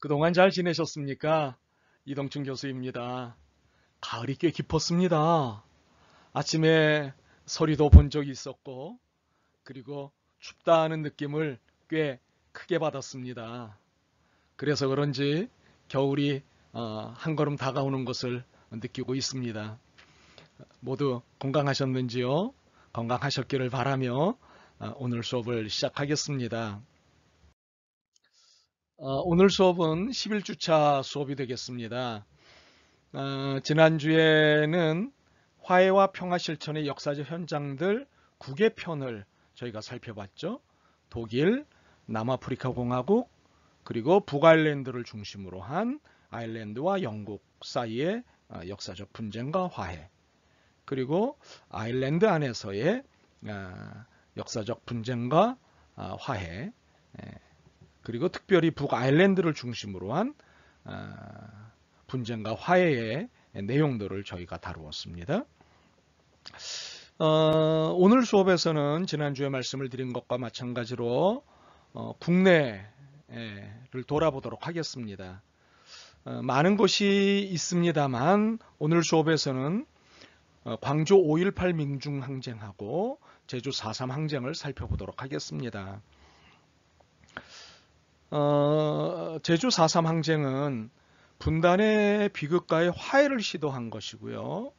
그동안 잘 지내셨습니까? 이동춘 교수입니다. 가을이 꽤 깊었습니다. 아침에 서리도 본 적이 있었고, 그리고 춥다는 느낌을 꽤 크게 받았습니다. 그래서 그런지 겨울이 한 걸음 다가오는 것을 느끼고 있습니다. 모두 건강하셨는지요? 건강하셨기를 바라며 오늘 수업을 시작하겠습니다. 오늘 수업은 11주차 수업이 되겠습니다. 지난주에는 화해와 평화 실천의 역사적 현장들 9개 편을 저희가 살펴봤죠. 독일, 남아프리카 공화국, 그리고 북아일랜드를 중심으로 한 아일랜드와 영국 사이의 역사적 분쟁과 화해, 그리고 아일랜드 안에서의 역사적 분쟁과 화해, 그리고 특별히 북아일랜드를 중심으로 한 분쟁과 화해의 내용들을 저희가 다루었습니다. 오늘 수업에서는 지난주에 말씀을 드린 것과 마찬가지로 국내를 돌아보도록 하겠습니다. 많은 곳이 있습니다만 오늘 수업에서는 광주 5.18 민중항쟁하고 제주 4.3 항쟁을 살펴보도록 하겠습니다. 제주 4.3 항쟁은 분단의 비극과의 화해를 시도한 것이고요.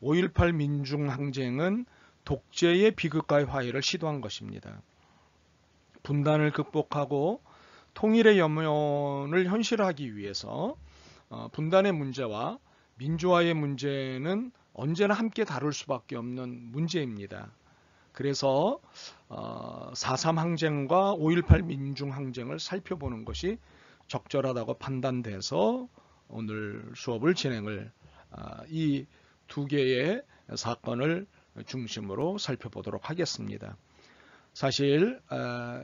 5.18 민중항쟁은 독재의 비극과의 화해를 시도한 것입니다. 분단을 극복하고 통일의 염원을 현실화하기 위해서 분단의 문제와 민주화의 문제는 언제나 함께 다룰 수밖에 없는 문제입니다. 그래서 4.3 항쟁과 5.18 민중항쟁을 살펴보는 것이 적절하다고 판단돼서 오늘 수업을 진행을 이 두 개의 사건을 중심으로 살펴보도록 하겠습니다. 사실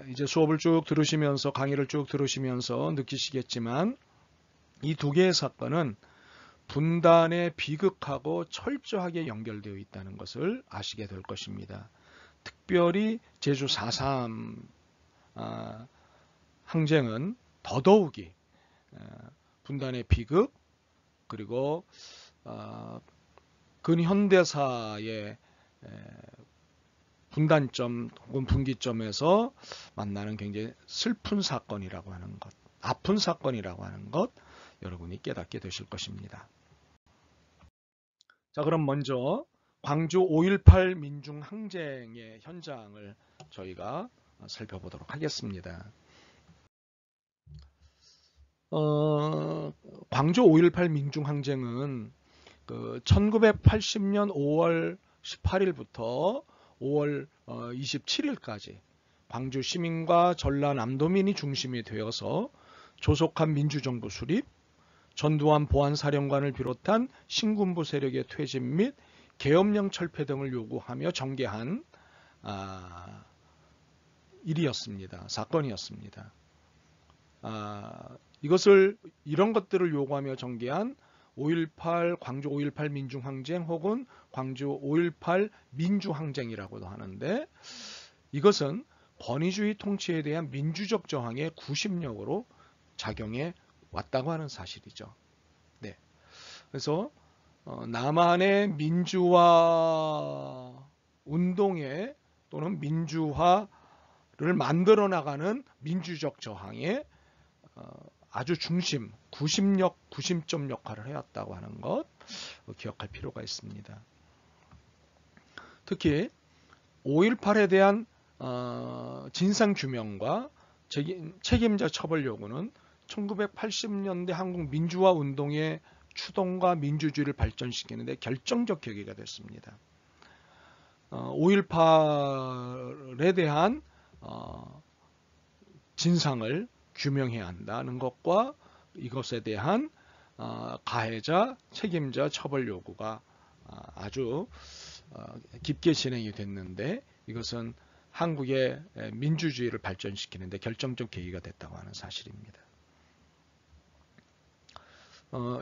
이제 수업을 쭉 들으시면서 강의를 쭉 들으시면서 느끼시겠지만 이 두 개의 사건은 분단의 비극하고 철저하게 연결되어 있다는 것을 아시게 될 것입니다. 특별히 제주 4.3 항쟁은 더더욱이 분단의 비극 그리고 근현대사의 분단점 혹은 분기점에서 만나는 굉장히 슬픈 사건이라고 하는 것, 아픈 사건이라고 하는 것 여러분이 깨닫게 되실 것입니다. 자, 그럼 먼저 광주 5.18 민중항쟁의 현장을 저희가 살펴보도록 하겠습니다. 광주 5.18 민중항쟁은 1980년 5월 18일부터 5월 27일까지 광주 시민과 전라 남도민이 중심이 되어서 조속한 민주정부 수립, 전두환 보안사령관을 비롯한 신군부 세력의 퇴진 및 계엄령 철폐 등을 요구하며 전개한 일이었습니다. 사건이었습니다. 이런 것들을 요구하며 전개한 5.18 광주 5.18 민중항쟁 혹은 광주 5.18 민주항쟁이라고도 하는데 이것은 권위주의 통치에 대한 민주적 저항의 구심력으로 작용해 왔다고 하는 사실이죠. 네. 그래서 남한의 민주화 운동에 또는 민주화를 만들어 나가는 민주적 저항의 아주 구심점 역할을 해왔다고 하는 것 기억할 필요가 있습니다. 특히 5.18에 대한 진상규명과 책임자 처벌 요구는 1980년대 한국 민주화 운동의 추동과 민주주의를 발전시키는 데 결정적 계기가 됐습니다. 5.18에 대한 진상을 규명해야 한다는 것과 이것에 대한 가해자, 책임자 처벌 요구가 아주 깊게 진행이 됐는데 이것은 한국의 민주주의를 발전시키는 데 결정적 계기가 됐다고 하는 사실입니다.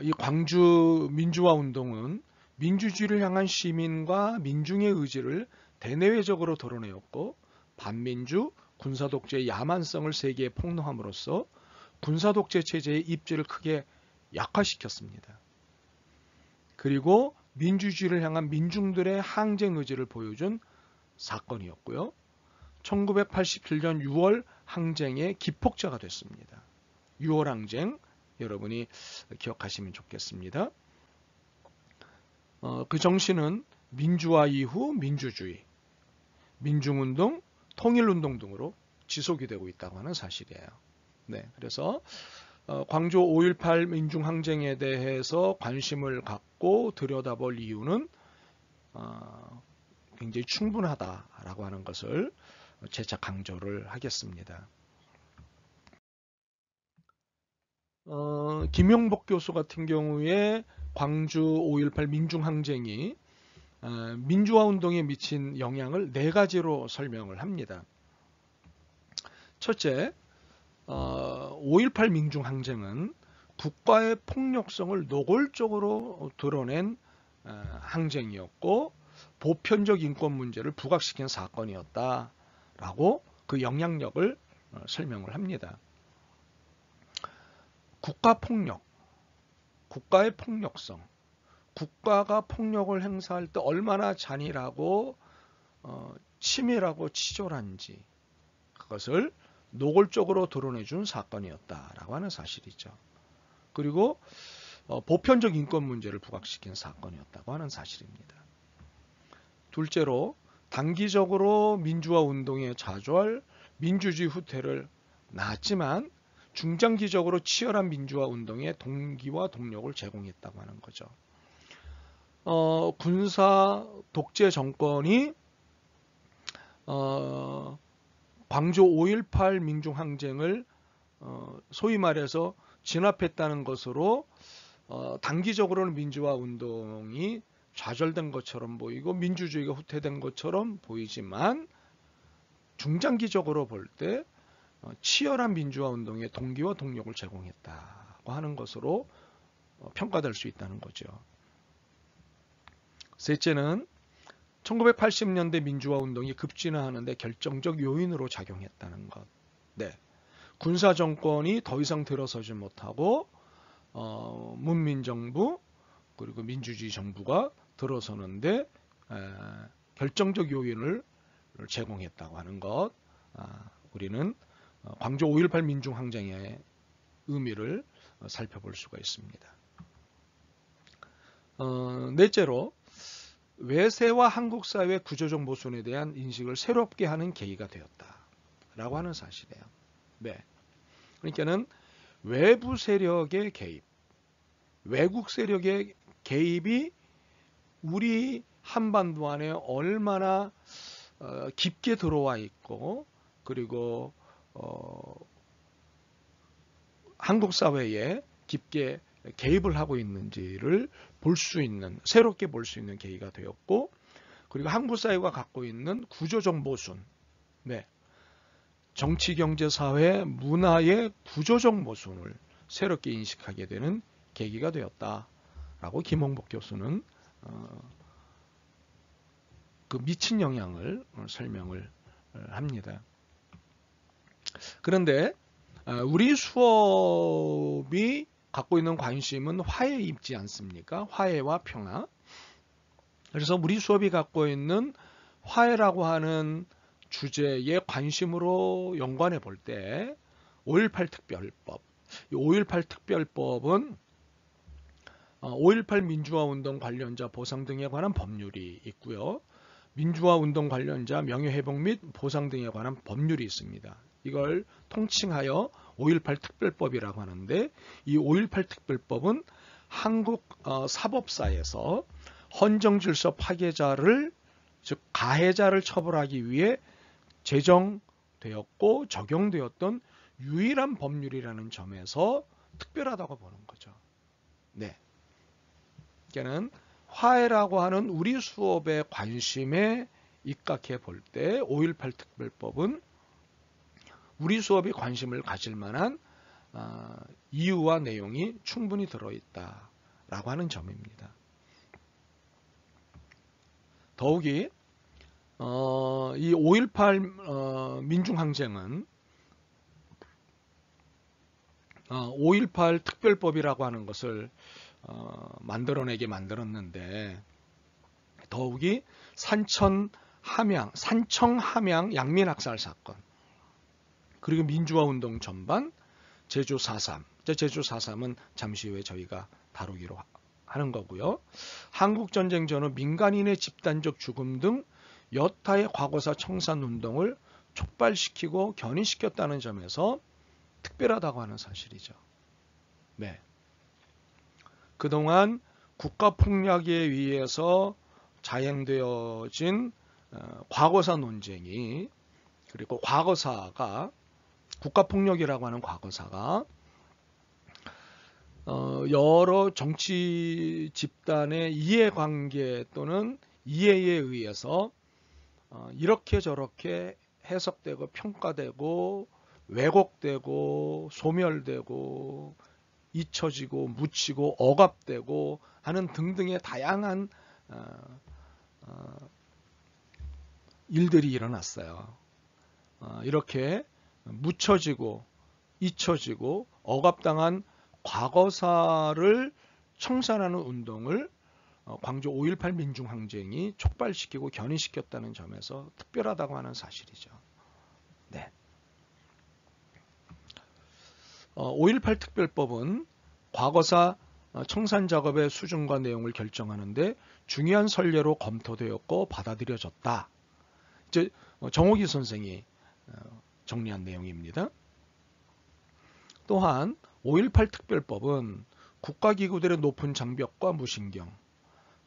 이 광주 민주화 운동은 민주주의를 향한 시민과 민중의 의지를 대내외적으로 드러내었고 반민주, 군사독재의 야만성을 세계에 폭로함으로써 군사독재 체제의 입지를 크게 약화시켰습니다. 그리고 민주주의를 향한 민중들의 항쟁 의지를 보여준 사건이었고요. 1987년 6월 항쟁의 기폭제가 됐습니다. 6월 항쟁 여러분이 기억하시면 좋겠습니다. 그 정신은 민주화 이후 민주주의, 민중운동, 통일운동 등으로 지속이 되고 있다고 하는 사실이에요. 네, 그래서 광주 5.18 민중항쟁에 대해서 관심을 갖고 들여다볼 이유는 굉장히 충분하다라고 하는 것을 재차 강조를 하겠습니다. 김용복 교수 같은 경우에 광주 5.18 민중항쟁이 민주화 운동에 미친 영향을 4가지로 설명을 합니다. 첫째, 5.18 민중항쟁은 국가의 폭력성을 노골적으로 드러낸 항쟁이었고 보편적 인권 문제를 부각시킨 사건이었다라고 그 영향력을 설명을 합니다. 국가폭력, 국가의 폭력성, 국가가 폭력을 행사할 때 얼마나 잔인하고 치밀하고 치졸한지 그것을 노골적으로 드러내준 사건이었다라고 하는 사실이죠. 그리고 보편적 인권 문제를 부각시킨 사건이었다고 하는 사실입니다. 둘째로 단기적으로 민주화 운동에 자조할 민주주의 후퇴를 낳았지만 중장기적으로 치열한 민주화 운동에 동기와 동력을 제공했다고 하는 거죠. 군사 독재 정권이 광주 5.18 민중항쟁을 소위 말해서 진압했다는 것으로 단기적으로는 민주화 운동이 좌절된 것처럼 보이고 민주주의가 후퇴된 것처럼 보이지만 중장기적으로 볼 때 치열한 민주화 운동의 동기와 동력을 제공했다고 하는 것으로 평가될 수 있다는 거죠. 셋째는 1980년대 민주화 운동이 급진화하는 데 결정적 요인으로 작용했다는 것. 네. 군사 정권이 더 이상 들어서지 못하고 문민정부 그리고 민주주의 정부가 들어서는데 결정적 요인을 제공했다고 하는 것. 우리는 광주 5.18 민중항쟁의 의미를 살펴볼 수가 있습니다. 넷째로 외세와 한국 사회 구조적 모순에 대한 인식을 새롭게 하는 계기가 되었다라고 하는 사실이에요. 네. 그러니까는 외부 세력의 개입, 외국 세력의 개입이 우리 한반도 안에 얼마나 깊게 들어와 있고 그리고 한국 사회에 깊게 개입을 하고 있는지를 볼 수 있는, 새롭게 볼 수 있는 계기가 되었고, 그리고 한국 사회가 갖고 있는 구조적 모순, 네, 정치, 경제, 사회, 문화의 구조적 모순을 새롭게 인식하게 되는 계기가 되었다라고 김홍복 교수는 그 미친 영향을 설명을 합니다. 그런데 우리 수업이 갖고 있는 관심은 화해에 있지 않습니까? 화해와 평화. 그래서 우리 수업이 갖고 있는 화해라고 하는 주제에 관심으로 연관해 볼 때 5.18 특별법, 이 5.18 특별법은 5.18 민주화 운동 관련자 보상 등에 관한 법률이 있고요. 민주화 운동 관련자 명예회복 및 보상 등에 관한 법률이 있습니다. 이걸 통칭하여 5.18 특별법이라고 하는데 이 5.18 특별법은 한국 사법사에서 헌정질서 파괴자를 즉 가해자를 처벌하기 위해 제정되었고 적용되었던 유일한 법률이라는 점에서 특별하다고 보는 거죠. 네. 그러니까는 화해라고 하는 우리 수업의 관심에 입각해 볼 때 5.18 특별법은 우리 수업이 관심을 가질 만한 이유와 내용이 충분히 들어있다라고 하는 점입니다. 더욱이 이 5.18 민중항쟁은 5.18 특별법이라고 하는 것을 만들어내게 만들었는데, 더욱이 산청 함양 양민학살 사건, 그리고 민주화 운동 전반, 제주 4.3, 제주 4.3은 잠시 후에 저희가 다루기로 하는 거고요. 한국전쟁 전후 민간인의 집단적 죽음 등 여타의 과거사 청산 운동을 촉발시키고 견인시켰다는 점에서 특별하다고 하는 사실이죠. 네. 그동안 국가폭력에 의해서 자행되어진 과거사 논쟁이, 그리고 과거사가, 국가폭력이라고 하는 과거사가 여러 정치 집단의 이해관계 또는 이해에 의해서 이렇게 저렇게 해석되고 평가되고 왜곡되고 소멸되고 잊혀지고 묻히고 억압되고 하는 등등의 다양한 일들이 일어났어요. 이렇게 묻혀지고 잊혀지고 억압당한 과거사를 청산하는 운동을 광주 5.18 민중항쟁이 촉발시키고 견인시켰다는 점에서 특별하다고 하는 사실이죠. 네. 5.18 특별법은 과거사 청산 작업의 수준과 내용을 결정하는데 중요한 선례로 검토되었고 받아들여졌다. 이제 정옥이 선생이 정리한 내용입니다. 또한 5.18 특별법은 국가기구들의 높은 장벽과 무신경,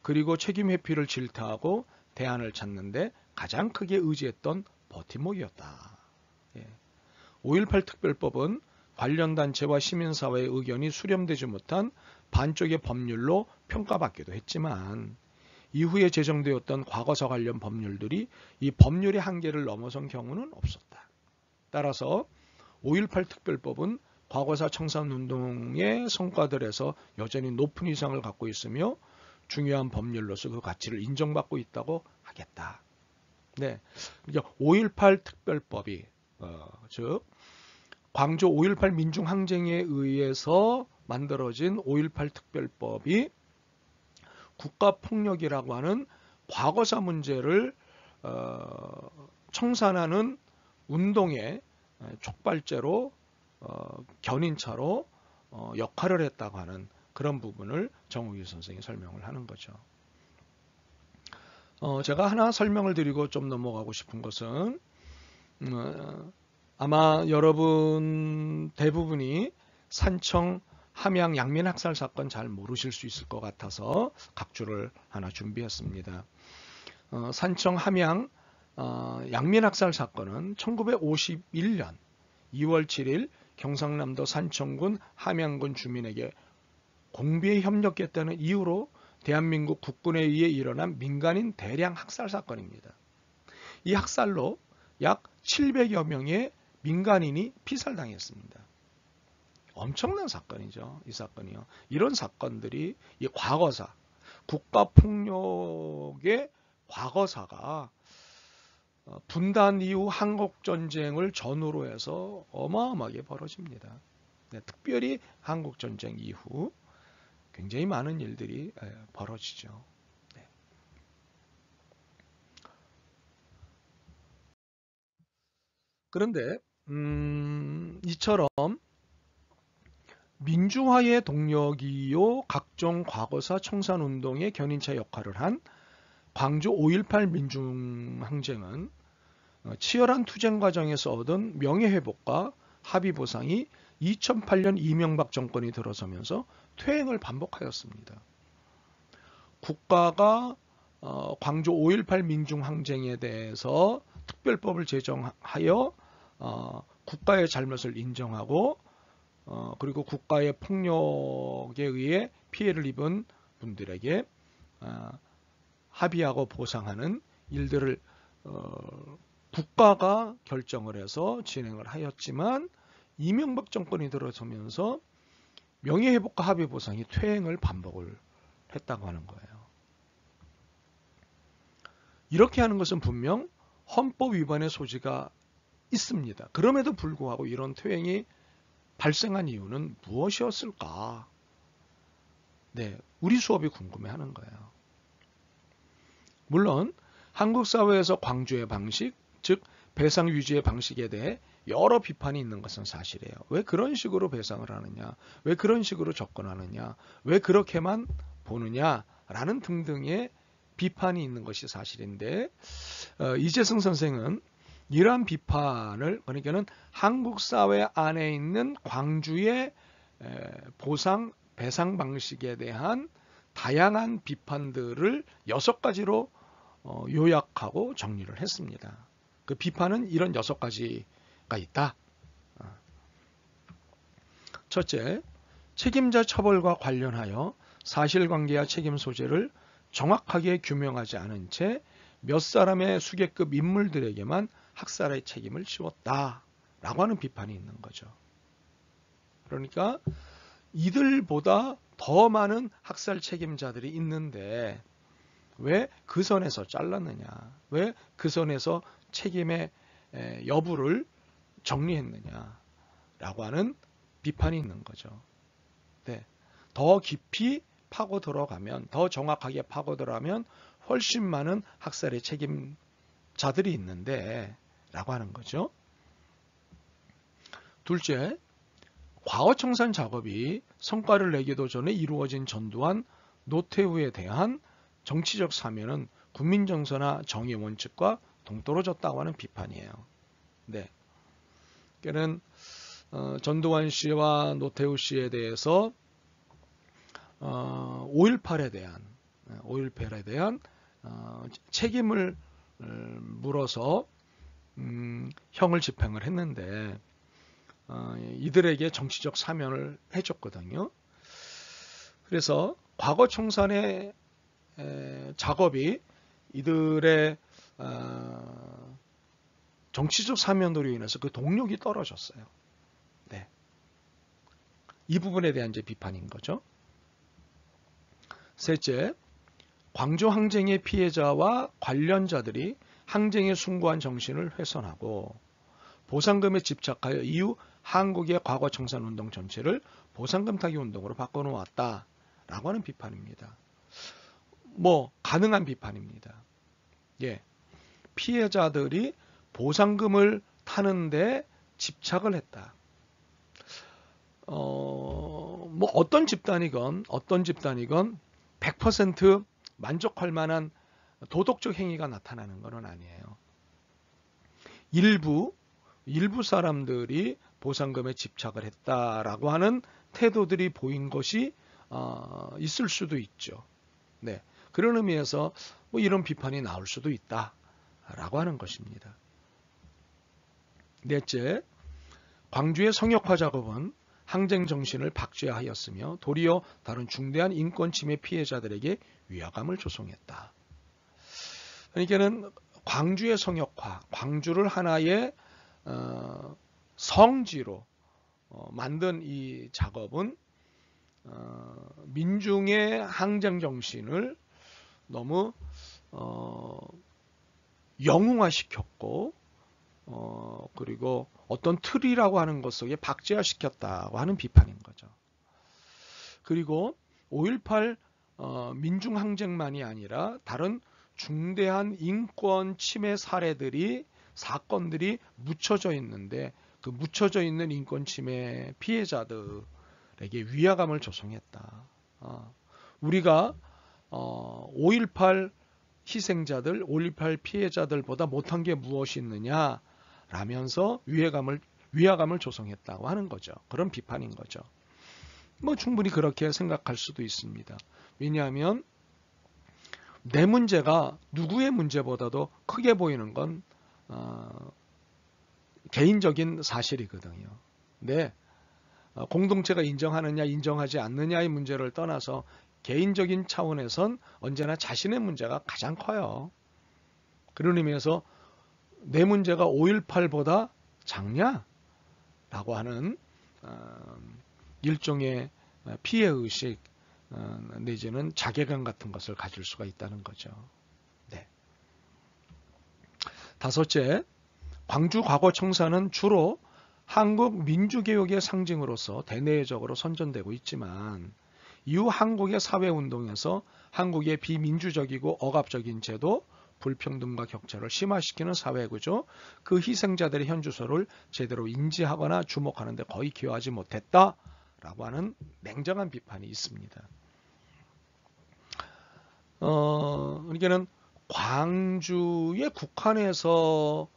그리고 책임 회피를 질타하고 대안을 찾는데 가장 크게 의지했던 버팀목이었다. 5.18 특별법은 관련 단체와 시민사회의 의견이 수렴되지 못한 반쪽의 법률로 평가받기도 했지만 이후에 제정되었던 과거사 관련 법률들이 이 법률의 한계를 넘어선 경우는 없었다. 따라서 5.18 특별법은 과거사 청산운동의 성과들에서 여전히 높은 위상을 갖고 있으며 중요한 법률로서 그 가치를 인정받고 있다고 하겠다. 네, 5.18 특별법이 즉 광주 5.18 민중항쟁에 의해서 만들어진 5.18 특별법이 국가폭력이라고 하는 과거사 문제를 청산하는 운동의 촉발제로 견인차로 역할을 했다고 하는 그런 부분을 정욱이 선생이 설명을 하는 거죠. 제가 하나 설명을 드리고 좀 넘어가고 싶은 것은 아마 여러분 대부분이 산청 함양 양민학살 사건 잘 모르실 수 있을 것 같아서 각주를 하나 준비했습니다. 산청 함양 양민학살 사건은 1951년 2월 7일 경상남도 산청군 함양군 주민에게 공비에 협력했다는 이유로 대한민국 국군에 의해 일어난 민간인 대량 학살 사건입니다. 이 학살로 약 700여 명의 민간인이 피살당했습니다. 엄청난 사건이죠. 이 사건이요. 이런 사건들이 이 과거사, 국가폭력의 과거사가 분단 이후 한국전쟁을 전후로 해서 어마어마하게 벌어집니다. 네, 특별히 한국전쟁 이후 굉장히 많은 일들이 벌어지죠. 네. 그런데 이처럼 민주화의 동력이요 각종 과거사 청산운동의 견인차 역할을 한 광주 5.18 민중항쟁은 치열한 투쟁 과정에서 얻은 명예회복과 합의보상이 2008년 이명박 정권이 들어서면서 퇴행을 반복하였습니다. 국가가 광주 5.18 민중항쟁에 대해서 특별법을 제정하여 국가의 잘못을 인정하고 그리고 국가의 폭력에 의해 피해를 입은 분들에게 합의하고 보상하는 일들을 국가가 결정을 해서 진행을 하였지만 이명박 정권이 들어서면서 명예회복과 합의보상이 퇴행을 반복을 했다고 하는 거예요. 이렇게 하는 것은 분명 헌법 위반의 소지가 있습니다. 그럼에도 불구하고 이런 퇴행이 발생한 이유는 무엇이었을까? 네, 우리 수업이 궁금해하는 거예요. 물론 한국 사회에서 광주의 방식, 즉 배상 유지의 방식에 대해 여러 비판이 있는 것은 사실이에요. 왜 그런 식으로 배상을 하느냐? 왜 그런 식으로 접근하느냐? 왜 그렇게만 보느냐라는 등등의 비판이 있는 것이 사실인데 이재승 선생은 이러한 비판을 그러니까는 한국 사회 안에 있는 광주의 보상 배상 방식에 대한 다양한 비판들을 6가지로 요약하고 정리를 했습니다. 그 비판은 이런 6가지가 있다. 첫째, 책임자 처벌과 관련하여 사실관계와 책임 소재를 정확하게 규명하지 않은 채 몇 사람의 수계급 인물들에게만 학살의 책임을 씌웠다라고 하는 비판이 있는 거죠. 그러니까 이들보다 더 많은 학살 책임자들이 있는데 왜 그 선에서 잘랐느냐? 왜 그 선에서 책임의 여부를 정리했느냐라고 하는 비판이 있는 거죠. 네. 더 깊이 파고 들어가면, 더 정확하게 파고 들어가면 훨씬 많은 학살의 책임자들이 있는데 라고 하는 거죠. 둘째, 과거청산 작업이 성과를 내기도 전에 이루어진 전두환, 노태우에 대한 정치적 사면은 국민정서나 정의 원칙과 동떨어졌다고 하는 비판이에요. 네. 그는 전두환 씨와 노태우 씨에 대해서 5.18에 대한 책임을 물어서 형을 집행을 했는데 이들에게 정치적 사면을 해줬거든요. 그래서 과거 청산의 작업이 이들의 정치적 사면으로 인해서 그 동력이 떨어졌어요. 네. 이 부분에 대한 이제 비판인 거죠. 셋째, 광주 항쟁의 피해자와 관련자들이 항쟁에 숭고한 정신을 훼손하고 보상금에 집착하여 이후 한국의 과거 청산 운동 전체를 보상금 타기 운동으로 바꿔놓았다라고 하는 비판입니다. 가능한 비판입니다. 예, 피해자들이 보상금을 타는데 집착을 했다. 어떤 집단이건 100% 만족할 만한 도덕적 행위가 나타나는 것은 아니에요. 일부 사람들이 보상금에 집착을 했다라고 하는 태도들이 보인 것이 있을 수도 있죠. 네, 그런 의미에서 이런 비판이 나올 수도 있다라고 하는 것입니다. 넷째, 광주의 성역화 작업은 항쟁 정신을 박쥐하였으며 도리어 다른 중대한 인권 침해 피해자들에게 위화감을 조성했다. 그러니까는 광주의 성역화, 광주를 하나의 성지로 만든 이 작업은 민중의 항쟁 정신을 너무 영웅화시켰고 그리고 어떤 틀이라고 하는 것 속에 박제화시켰다고 하는 비판인 거죠. 그리고 5.18 민중항쟁만이 아니라 다른 중대한 인권 침해 사건들이 묻혀져 있는데 그 묻혀져 있는 인권 침해 피해자들에게 위화감을 조성했다. 우리가 5.18 희생자들, 5.18 피해자들보다 못한 게 무엇이 있느냐 라면서 위화감을 조성했다고 하는 거죠. 그런 비판인 거죠. 충분히 그렇게 생각할 수도 있습니다. 왜냐하면 내 문제가 누구의 문제보다도 크게 보이는 건 개인적인 사실이거든요. 근데 공동체가 인정하느냐 인정하지 않느냐의 문제를 떠나서 개인적인 차원에선 언제나 자신의 문제가 가장 커요. 그런 의미에서 내 문제가 5.18보다 작냐? 라고 하는 일종의 피해의식 내지는 자괴감 같은 것을 가질 수가 있다는 거죠. 네. 다섯째, 광주 과거 청산은 주로 한국 민주개혁의 상징으로서 대내적으로 선전되고 있지만 이후 한국의 사회운동에서 한국의 비민주적이고 억압적인 제도, 불평등과 격차를 심화시키는 사회구조, 그 희생자들의 현주소를 제대로 인지하거나 주목하는 데 거의 기여하지 못했다라고 하는 냉정한 비판이 있습니다. 그러니까는 광주의 국한에서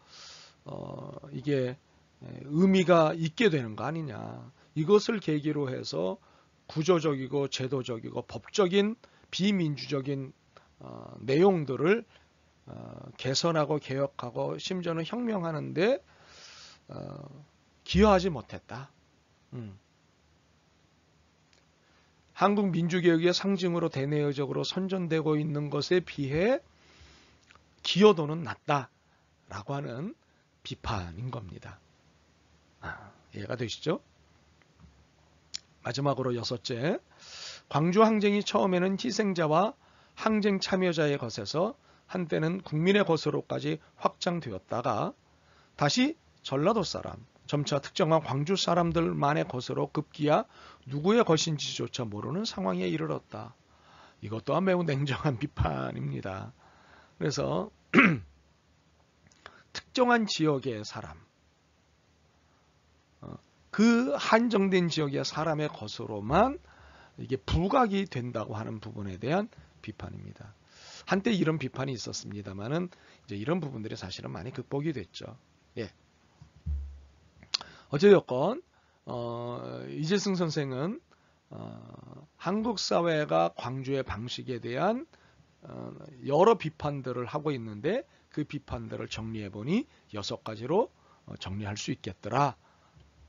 이게 의미가 있게 되는 거 아니냐. 이것을 계기로 해서 구조적이고 제도적이고 법적인 비민주적인 내용들을 개선하고 개혁하고 심지어는 혁명하는데 기여하지 못했다. 한국 민주개혁의 상징으로 대내적으로 선전되고 있는 것에 비해 기여도는 낮다라고 하는 비판인 겁니다. 이해가 되시죠? 마지막으로 6째, 광주 항쟁이 처음에는 희생자와 항쟁 참여자의 것에서 한때는 국민의 것으로까지 확장되었다가 다시 전라도 사람, 점차 특정한 광주 사람들만의 것으로 급기야 누구의 것인지조차 모르는 상황에 이르렀다. 이것 또한 매우 냉정한 비판입니다. 그래서 특정한 지역의 사람, 그 한정된 지역의 사람의 것으로만 이게 부각이 된다고 하는 부분에 대한 비판입니다. 한때 이런 비판이 있었습니다만은 이제 이런 부분들이 사실은 많이 극복이 됐죠. 예. 어찌되었건 이재승 선생은 한국 사회가 광주의 방식에 대한 여러 비판들을 하고 있는데 그 비판들을 정리해 보니 6가지로 정리할 수 있겠더라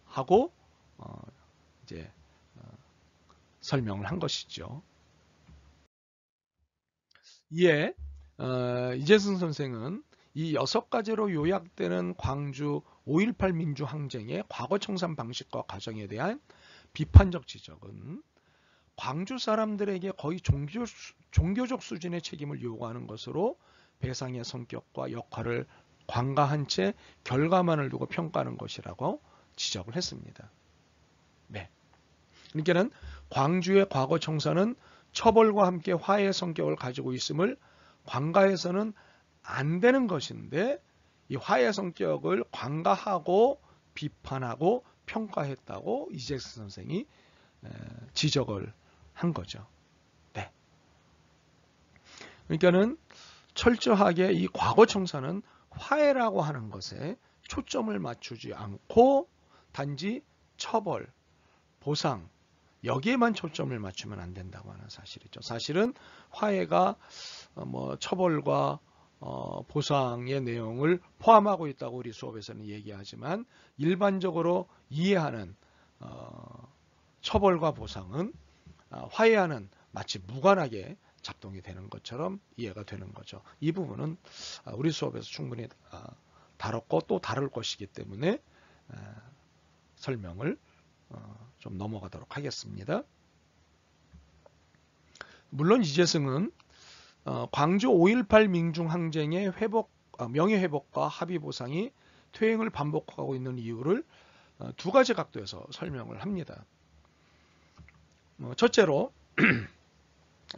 하고 이제 설명을 한 것이죠. 이에 이재승 선생은 이 6가지로 요약되는 광주 5.18 민주항쟁의 과거 청산 방식과 과정에 대한 비판적 지적은 광주 사람들에게 거의 종교적 수준의 책임을 요구하는 것으로 배상의 성격과 역할을 관가한 채 결과만을 두고 평가하는 것이라고 지적을 했습니다. 네. 그러니까는 광주의 과거 청산은 처벌과 함께 화해의 성격을 가지고 있음을 관가에서는 안 되는 것인데 이 화해 성격을 관가하고 비판하고 평가했다고 이재승 선생이 지적을 한 거죠. 네. 그러니까는 철저하게 이 과거 청산은 화해라고 하는 것에 초점을 맞추지 않고 단지 처벌, 보상 여기에만 초점을 맞추면 안 된다고 하는 사실이죠. 사실은 화해가 처벌과 보상의 내용을 포함하고 있다고 우리 수업에서는 얘기하지만 일반적으로 이해하는 처벌과 보상은 화해와는 마치 무관하게 작동이 되는 것처럼 이해가 되는 거죠. 이 부분은 우리 수업에서 충분히 다뤘고 또 다룰 것이기 때문에 설명을 좀 넘어가도록 하겠습니다. 물론 이재승은 광주 5.18 민중항쟁의 명예회복과 합의보상이 퇴행을 반복하고 있는 이유를 2가지 각도에서 설명을 합니다. 첫째로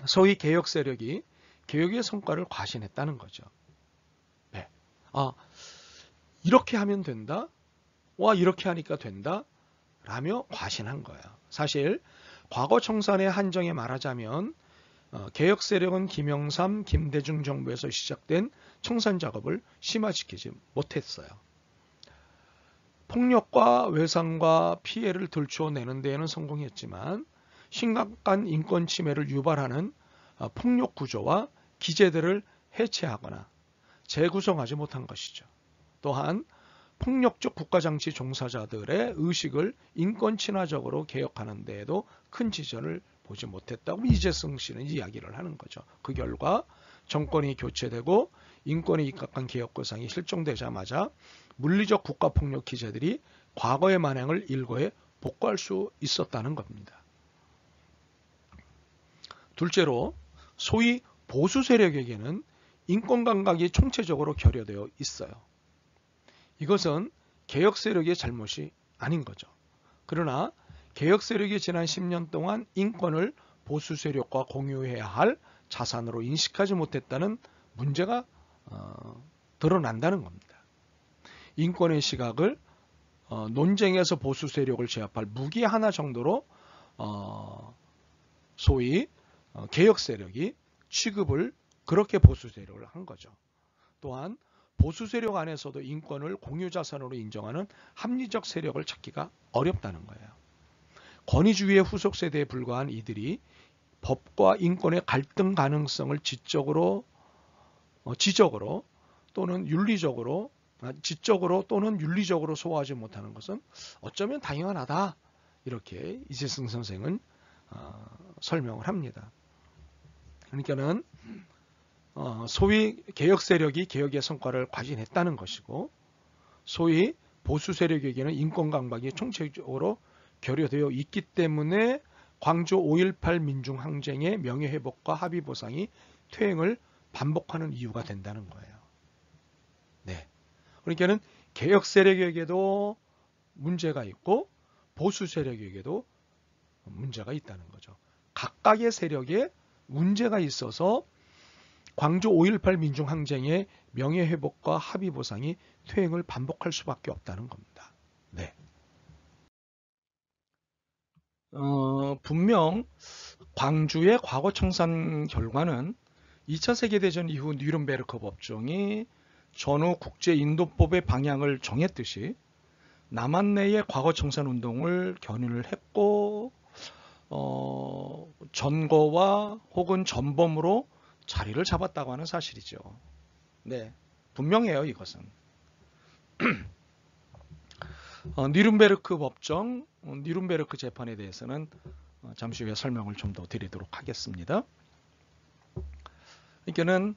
소위 개혁 세력이 개혁의 성과를 과신했다는 거죠. 네. 이렇게 하면 된다? 이렇게 하니까 된다? 라며 과신한 거예요. 사실 과거 청산의 한정에 말하자면 개혁 세력은 김영삼, 김대중 정부에서 시작된 청산 작업을 심화시키지 못했어요. 폭력과 외상과 피해를 들추어내는 데에는 성공했지만 심각한 인권 침해를 유발하는 폭력 구조와 기제들을 해체하거나 재구성하지 못한 것이죠. 또한 폭력적 국가장치 종사자들의 의식을 인권 친화적으로 개혁하는 데에도 큰 지전을 보지 못했다고 이재승 씨는 이야기를 하는 거죠. 그 결과 정권이 교체되고 인권에 입각한 개혁구상이 실종되자마자 물리적 국가폭력 기제들이 과거의 만행을 일거에 복구할 수 있었다는 겁니다. 둘째로 소위 보수 세력에게는 인권 감각이 총체적으로 결여되어 있어요. 이것은 개혁 세력의 잘못이 아닌 거죠. 그러나 개혁 세력이 지난 10년 동안 인권을 보수 세력과 공유해야 할 자산으로 인식하지 못했다는 문제가 드러난다는 겁니다. 인권의 시각을 논쟁에서 보수 세력을 제압할 무기 하나 정도로 소위 개혁 세력이 취급을 그렇게 보수 세력을 한 거죠. 또한 보수 세력 안에서도 인권을 공유 자산으로 인정하는 합리적 세력을 찾기가 어렵다는 거예요. 권위주의의 후속 세대에 불과한 이들이 법과 인권의 갈등 가능성을 지적으로 또는 윤리적으로 지적으로 또는 윤리적으로 소화하지 못하는 것은 어쩌면 당연하다. 이렇게 이재승 선생은 설명을 합니다. 그러니까는 소위 개혁 세력이 개혁의 성과를 과신했다는 것이고, 소위 보수 세력에게는 인권 강박이 총체적으로 결여되어 있기 때문에 광주 5.18 민중항쟁의 명예회복과 합의보상이 퇴행을 반복하는 이유가 된다는 거예요. 네. 그러니까는 개혁 세력에게도 문제가 있고 보수 세력에게도 문제가 있다는 거죠. 각각의 세력에 문제가 있어서 광주 5.18 민중항쟁의 명예회복과 합의보상이 퇴행을 반복할 수밖에 없다는 겁니다. 네. 분명 광주의 과거 청산 결과는 2차 세계대전 이후 뉘른베르크 법정이 전후 국제인도법의 방향을 정했듯이 남한 내의 과거 청산 운동을 견인을 했고 전거와 혹은 전범으로 자리를 잡았다고 하는 사실이죠. 네, 분명해요, 이것은. 뉘른베르크 법정, 뉘른베르크 재판에 대해서는 잠시 후에 설명을 좀 더 드리도록 하겠습니다. 그러니까는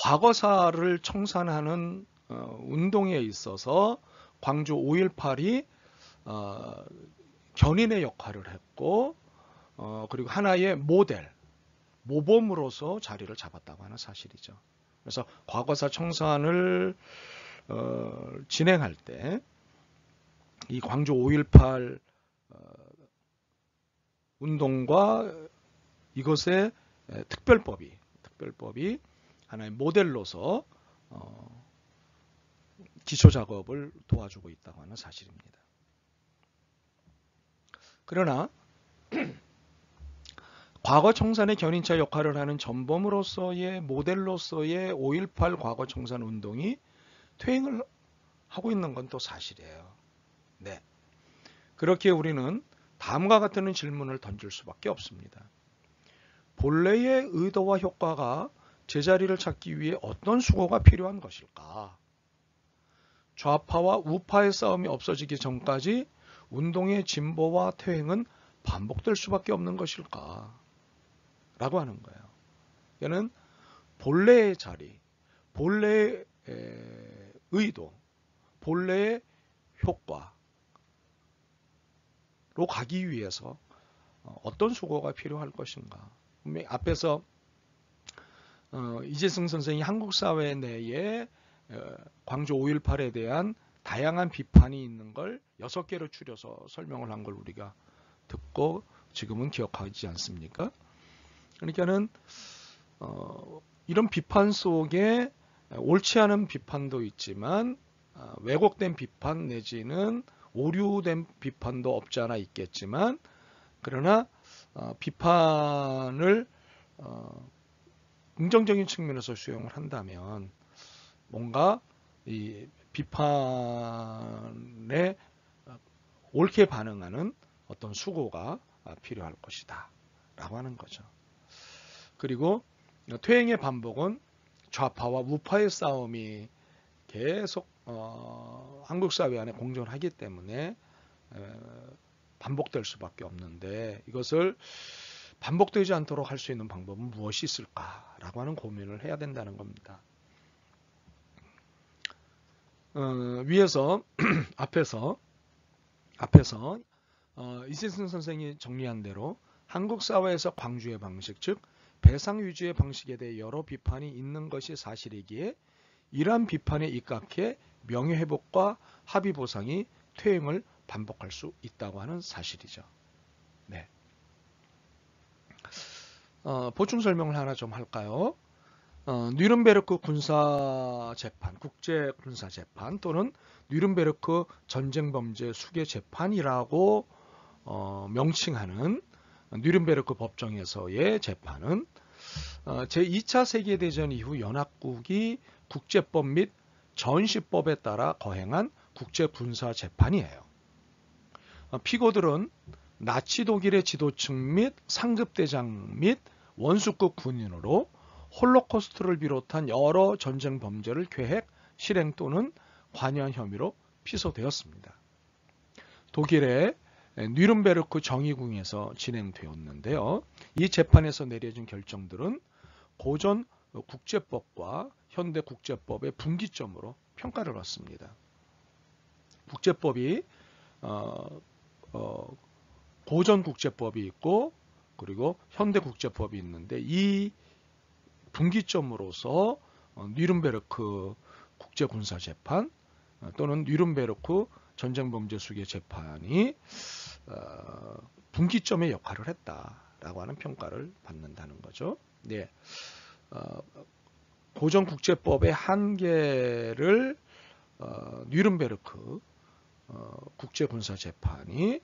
과거사를 청산하는 운동에 있어서 광주 5.18이 견인의 역할을 했고, 그리고 하나의 모범으로서 자리를 잡았다고 하는 사실이죠. 그래서 과거사 청산을 진행할 때 이 광주 5.18 운동과 이것의 특별법이 하나의 모델로서 기초 작업을 도와주고 있다고 하는 사실입니다. 그러나 과거 청산의 견인차 역할을 하는 전범으로서의 모델로서의 5.18 과거 청산 운동이 퇴행을 하고 있는 건 또 사실이에요. 네. 그렇게 우리는 다음과 같은 질문을 던질 수밖에 없습니다. 본래의 의도와 효과가 제자리를 찾기 위해 어떤 수고가 필요한 것일까? 좌파와 우파의 싸움이 없어지기 전까지 운동의 진보와 퇴행은 반복될 수밖에 없는 것일까? 라고 하는 거예요. 이는 본래의 자리, 본래의 의도, 본래의 효과로 가기 위해서 어떤 수고가 필요할 것인가? 앞에서 이재승 선생이 한국 사회 내에 광주 5.18에 대한 다양한 비판이 있는 걸 6개로 추려서 설명을 한 걸 우리가 듣고 지금은 기억하지 않습니까? 그러니까는 이런 비판 속에 옳지 않은 비판도 있지만 왜곡된 비판 내지는 오류된 비판도 없지 않아 있겠지만, 그러나 비판을 긍정적인 측면에서 수용을 한다면 뭔가 이 비판에 옳게 반응하는 어떤 수고가 필요할 것이다 라고 하는 거죠. 그리고 퇴행의 반복은 좌파와 우파의 싸움이 계속 한국 사회 안에 공존하기 때문에 반복될 수밖에 없는데, 이것을 반복되지 않도록 할 수 있는 방법은 무엇이 있을까라고 하는 고민을 해야 된다는 겁니다. 위에서 앞에서 이재승 선생이 정리한 대로 한국 사회에서 광주의 방식, 즉 배상 위주의 방식에 대해 여러 비판이 있는 것이 사실이기에 이러한 비판에 입각해 명예회복과 합의보상이 퇴행을 반복할 수 있다고 하는 사실이죠. 네. 보충 설명을 하나 좀 할까요? 뉘른베르크 군사재판, 국제군사재판 또는 뉘른베르크 전쟁범죄 수괴재판이라고 명칭하는 뉘른베르크 법정에서의 재판은 제2차 세계대전 이후 연합국이 국제법 및 전시법에 따라 거행한 국제군사재판이에요. 피고들은 나치 독일의 지도층 및 상급대장 및 원수급 군인으로 홀로코스트를 비롯한 여러 전쟁 범죄를 계획, 실행 또는 관여한 혐의로 피소되었습니다. 독일의 뉘른베르크 정의궁에서 진행되었는데요. 이 재판에서 내려진 결정들은 고전 국제법과 현대 국제법의 분기점으로 평가를 얻습니다. 국제법이 고전 국제법이 있고 그리고 현대 국제법이 있는데 이 분기점으로서 뉘른베르크 국제군사재판 또는 뉘른베르크 전쟁범죄수괴재판이 분기점의 역할을 했다라고 하는 평가를 받는다는 거죠. 네. 고전 국제법의 한계를 뉘른베르크 국제군사재판이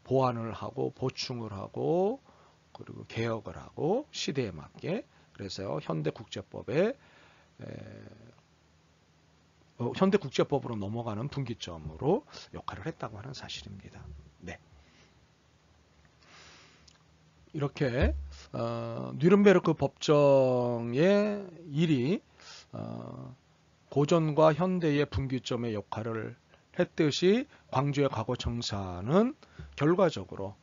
보완을 하고 보충을 하고 그리고 개혁을 하고 시대에 맞게 그래서 현대 국제법으로 넘어가는 분기점으로 역할을 했다고 하는 사실입니다. 네. 이렇게 뉘른베르크 법정의 일이 고전과 현대의 분기점의 역할을 했듯이 광주의 과거청산은 결과적으로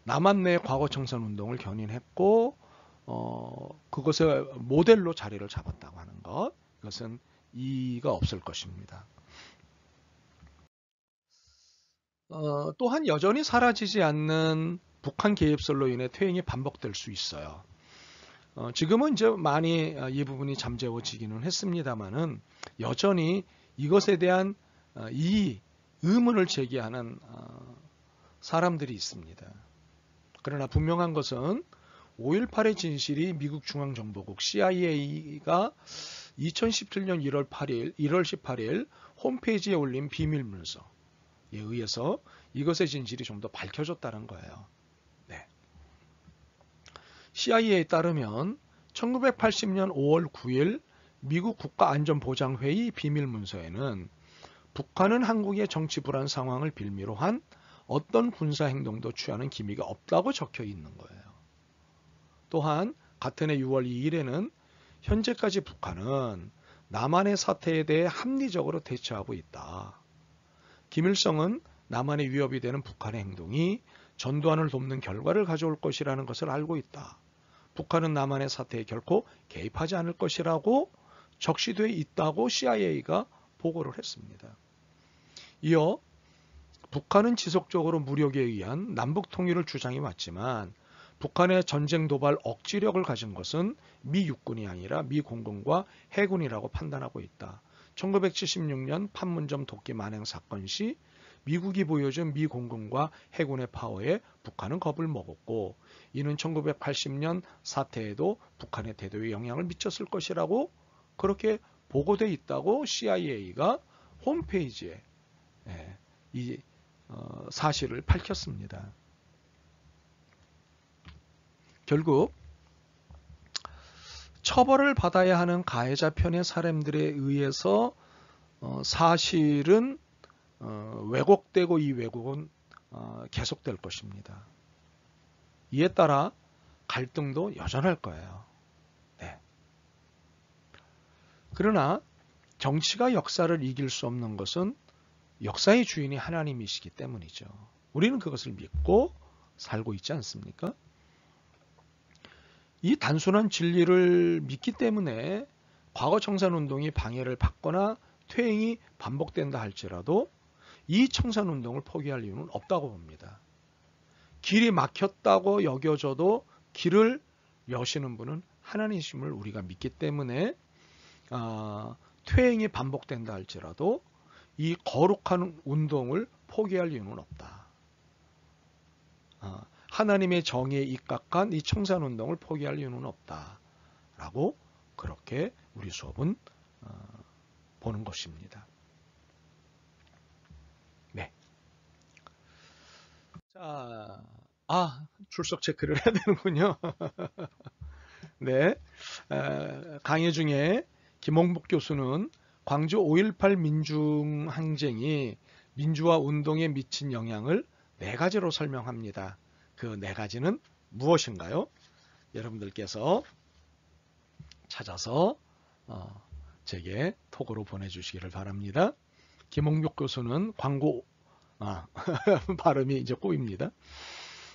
남한 내 과거청산 운동을 견인했고 그것의 모델로 자리를 잡았다고 하는 것, 이것은 이의가 없을 것입니다. 또한 여전히 사라지지 않는 북한 개입설로 인해 퇴행이 반복될 수 있어요. 지금은 이제 많이 이 부분이 잠재워지기는 했습니다만은 여전히 이것에 대한 의문을 제기하는 사람들이 있습니다. 그러나 분명한 것은 5.18의 진실이 미국 중앙정보국 CIA가 2017년 1월 18일 홈페이지에 올린 비밀문서에 의해서 이것의 진실이 좀 더 밝혀졌다는 거예요. 네. CIA에 따르면 1980년 5월 9일 미국 국가안전보장회의 비밀문서에는 북한은 한국의 정치 불안 상황을 빌미로 한 어떤 군사행동도 취하는 기미가 없다고 적혀 있는 거예요. 또한 같은 해 6월 2일에는 현재까지 북한은 남한의 사태에 대해 합리적으로 대처하고 있다. 김일성은 남한의 위협이 되는 북한의 행동이 전두환을 돕는 결과를 가져올 것이라는 것을 알고 있다. 북한은 남한의 사태에 결코 개입하지 않을 것이라고 적시되어 있다고 CIA가 보고를 했습니다. 이어 북한은 지속적으로 무력에 의한 남북 통일을 주장해 왔지만 북한의 전쟁 도발 억지력을 가진 것은 미 육군이 아니라 미 공군과 해군이라고 판단하고 있다. 1976년 판문점 도끼 만행 사건 시 미국이 보여준 미 공군과 해군의 파워에 북한은 겁을 먹었고 이는 1980년 사태에도 북한의 태도에 영향을 미쳤을 것이라고 그렇게 보고되어 있다고 CIA가 홈페이지에 이 사실을 밝혔습니다. 결국 처벌을 받아야 하는 가해자 편의 사람들에 의해서 사실은 왜곡되고 이 왜곡은 계속될 것입니다. 이에 따라 갈등도 여전할 거예요. 네. 그러나 정치가 역사를 이길 수 없는 것은 역사의 주인이 하나님이시기 때문이죠. 우리는 그것을 믿고 살고 있지 않습니까? 이 단순한 진리를 믿기 때문에 과거 청산운동이 방해를 받거나 퇴행이 반복된다 할지라도 이 청산운동을 포기할 이유는 없다고 봅니다. 길이 막혔다고 여겨져도 길을 여시는 분은 하나님이심을 우리가 믿기 때문에 퇴행이 반복된다 할지라도 이 거룩한 운동을 포기할 이유는 없다. 하나님의 정의에 입각한 이 청산운동을 포기할 이유는 없다. 라고 그렇게 우리 수업은 보는 것입니다. 네. 자, 출석 체크를 해야 되는군요. 네. 강의 중에 김홍복 교수는 광주 5.18 민중항쟁이 민주화 운동에 미친 영향을 4가지로 설명합니다. 그 4가지는 무엇인가요? 여러분들께서 찾아서 제게 톡으로 보내주시기를 바랍니다. 김홍복 교수는 발음이 이제 꼬입니다.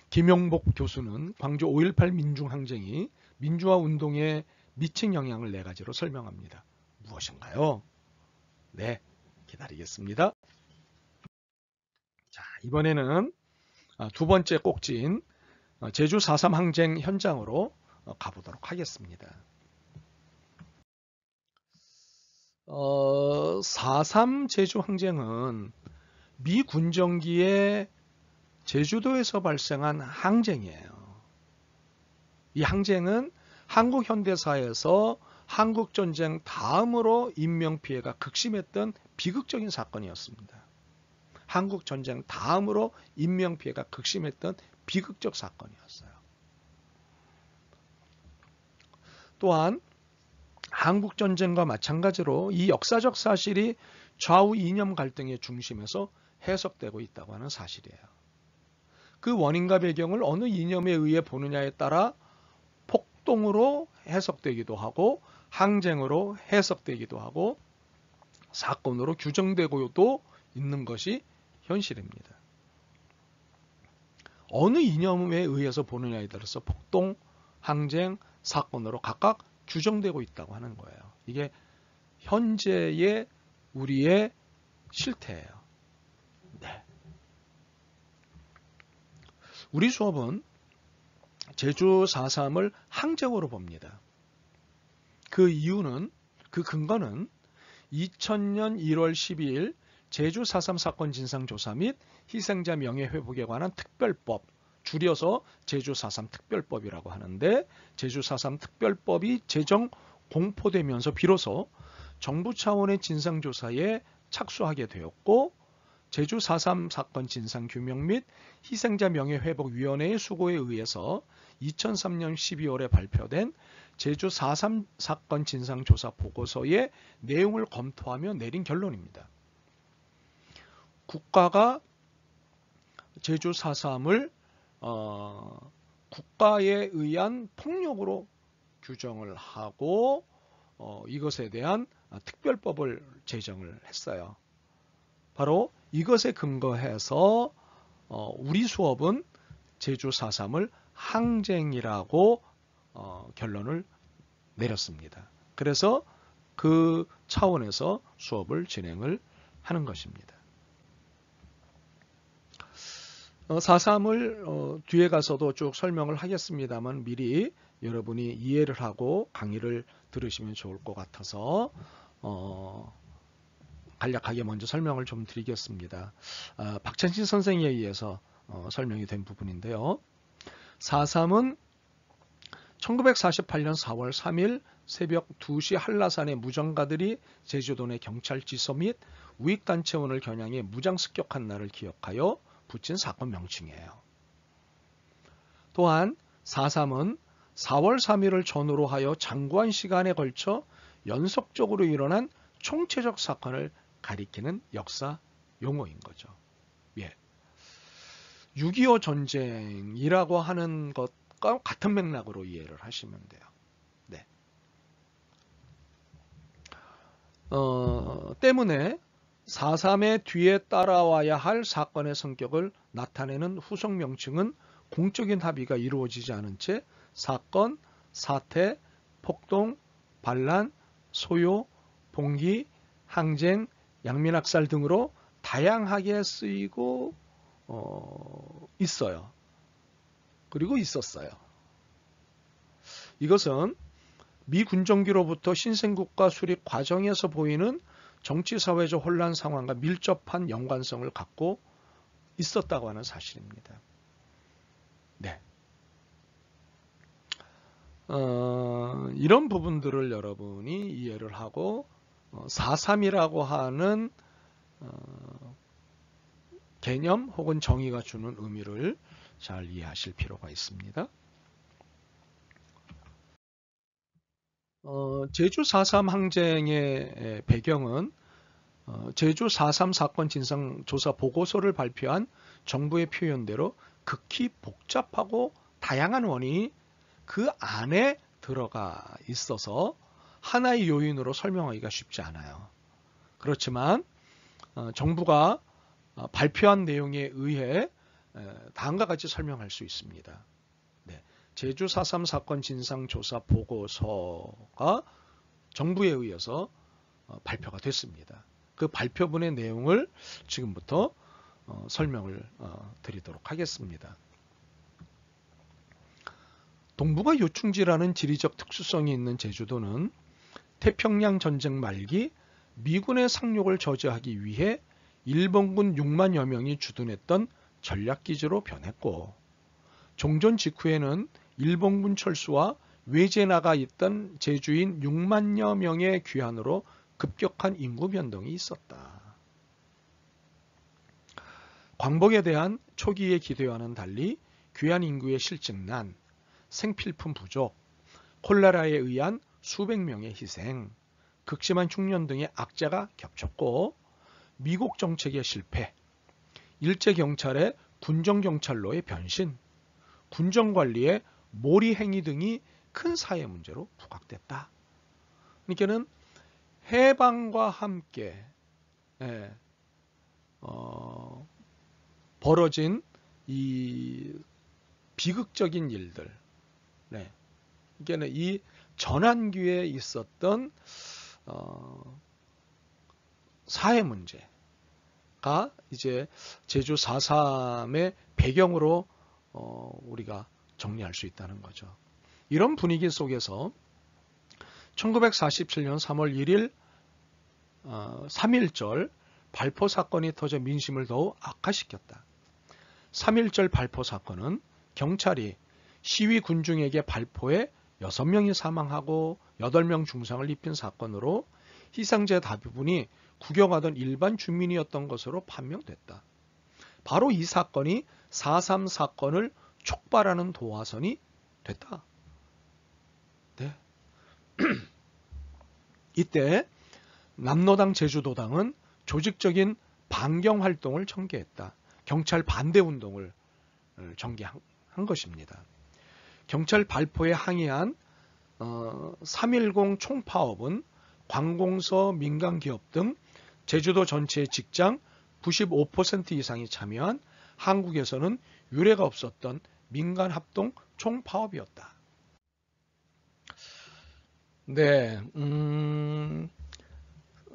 김용복 교수는 광주 5.18 민중항쟁이 민주화 운동에 미친 영향을 4가지로 설명합니다. 무엇인가요? 네, 기다리겠습니다. 자, 이번에는 2번째 꼭지인 제주 4.3 항쟁 현장으로 가보도록 하겠습니다. 4.3 제주 항쟁은 미 군정기에 제주도에서 발생한 항쟁이에요. 이 항쟁은 한국 현대사에서 한국전쟁 다음으로 인명피해가 극심했던 비극적인 사건이었습니다. 한국전쟁 다음으로 인명피해가 극심했던 비극적 사건이었어요. 또한 한국전쟁과 마찬가지로 이 역사적 사실이 좌우 이념 갈등의 중심에서 해석되고 있다고 하는 사실이에요. 그 원인과 배경을 어느 이념에 의해 보느냐에 따라 폭동으로 해석되기도 하고 항쟁으로 해석되기도 하고 사건으로 규정되고도 있는 것이 현실입니다. 어느 이념에 의해서 보느냐에 따라서 폭동, 항쟁, 사건으로 각각 규정되고 있다고 하는 거예요. 이게 현재의 우리의 실태예요. 네. 우리 수업은 제주 4.3을 항쟁으로 봅니다. 그 이유는, 그 근거는 2000년 1월 12일 제주 4.3 사건 진상조사 및 희생자 명예회복에 관한 특별법, 줄여서 제주 4.3 특별법이라고 하는데, 제주 4.3 특별법이 제정 공포되면서 비로소 정부 차원의 진상조사에 착수하게 되었고, 제주 4.3 사건 진상규명 및 희생자 명예회복위원회의 수고에 의해서 2003년 12월에 발표된 제주 4.3 사건 진상조사 보고서의 내용을 검토하며 내린 결론입니다. 국가가 제주 4.3을 국가에 의한 폭력으로 규정을 하고 이것에 대한 특별법을 제정을 했어요. 바로 이것에 근거해서 우리 수업은 제주 4.3을 항쟁이라고 결론을 내렸습니다. 그래서 그 차원에서 수업을 진행을 하는 것입니다. 4.3을 뒤에 가서도 쭉 설명을 하겠습니다만 미리 여러분이 이해를 하고 강의를 들으시면 좋을 것 같아서 간략하게 먼저 설명을 좀 드리겠습니다. 박찬신 선생에 의해서 설명이 된 부분인데요. 4.3은 1948년 4월 3일 새벽 2시 한라산의 무정가들이 제주도 내 경찰지서 및 우익단체원을 겨냥해 무장 습격한 날을 기억하여 붙인 사건 명칭이에요. 또한 4.3은 4월 3일을 전후로 하여 장구한 시간에 걸쳐 연속적으로 일어난 총체적 사건을 가리키는 역사 용어인 거죠. 예. 6.25 전쟁이라고 하는 것과 같은 맥락으로 이해를 하시면 돼요. 네. 때문에 4.3의 뒤에 따라와야 할 사건의 성격을 나타내는 후속 명칭은 공적인 합의가 이루어지지 않은 채 사건, 사태, 폭동, 반란, 소요, 봉기, 항쟁, 양민학살 등으로 다양하게 쓰이고 있어요. 그리고 있었어요. 이것은 미 군정기로부터 신생국가 수립 과정에서 보이는 정치사회적 혼란 상황과 밀접한 연관성을 갖고 있었다고 하는 사실입니다. 네. 이런 부분들을 여러분이 이해를 하고 4.3이라고 하는 개념 혹은 정의가 주는 의미를 잘 이해하실 필요가 있습니다. 제주 4.3 항쟁의 배경은 제주 4.3 사건 진상조사 보고서를 발표한 정부의 표현대로 극히 복잡하고 다양한 원인이 그 안에 들어가 있어서 하나의 요인으로 설명하기가 쉽지 않아요. 그렇지만 정부가 발표한 내용에 의해 다음과 같이 설명할 수 있습니다. 네. 제주 4.3 사건 진상조사 보고서가 정부에 의해서 발표가 됐습니다. 그 발표문의 내용을 지금부터 설명을 드리도록 하겠습니다. 동북아 요충지라는 지리적 특수성이 있는 제주도는 태평양 전쟁 말기 미군의 상륙을 저지하기 위해 일본군 6만여 명이 주둔했던 전략기지로 변했고, 종전 직후에는 일본군 철수와 외제 나가 있던 제주인 6만여 명의 귀환으로 급격한 인구 변동이 있었다. 광복에 대한 초기의 기대와는 달리 귀환 인구의 실직난, 생필품 부족, 콜레라에 의한 수백 명의 희생, 극심한 흉년 등의 악재가 겹쳤고, 미국 정책의 실패, 일제경찰의 군정경찰로의 변신, 군정관리의 몰이 행위 등이 큰 사회 문제로 부각됐다. 그러니까는 해방과 함께 벌어진 이 비극적인 일들, 그러니까 이 전환기에 있었던 사회 문제가 이제 제주 4.3의 배경으로 우리가 정리할 수 있다는 거죠. 이런 분위기 속에서 1947년 3월 1일 3.1절 발포 사건이 터져 민심을 더욱 악화시켰다. 3.1절 발포 사건은 경찰이 시위 군중에게 발포해 6명이 사망하고 8명 중상을 입힌 사건으로 희생자 대부분이 구경하던 일반 주민이었던 것으로 판명됐다. 바로 이 사건이 4.3 사건을 촉발하는 도화선이 됐다. 네. 이때 남로당 제주도당은 조직적인 반경 활동을 전개했다. 경찰 반대 운동을 전개한 것입니다. 경찰 발포에 항의한 3.10 총파업은 관공서, 민간기업 등 제주도 전체의 직장 95% 이상이 참여한 한국에서는 유례가 없었던 민간합동 총파업이었다. 네,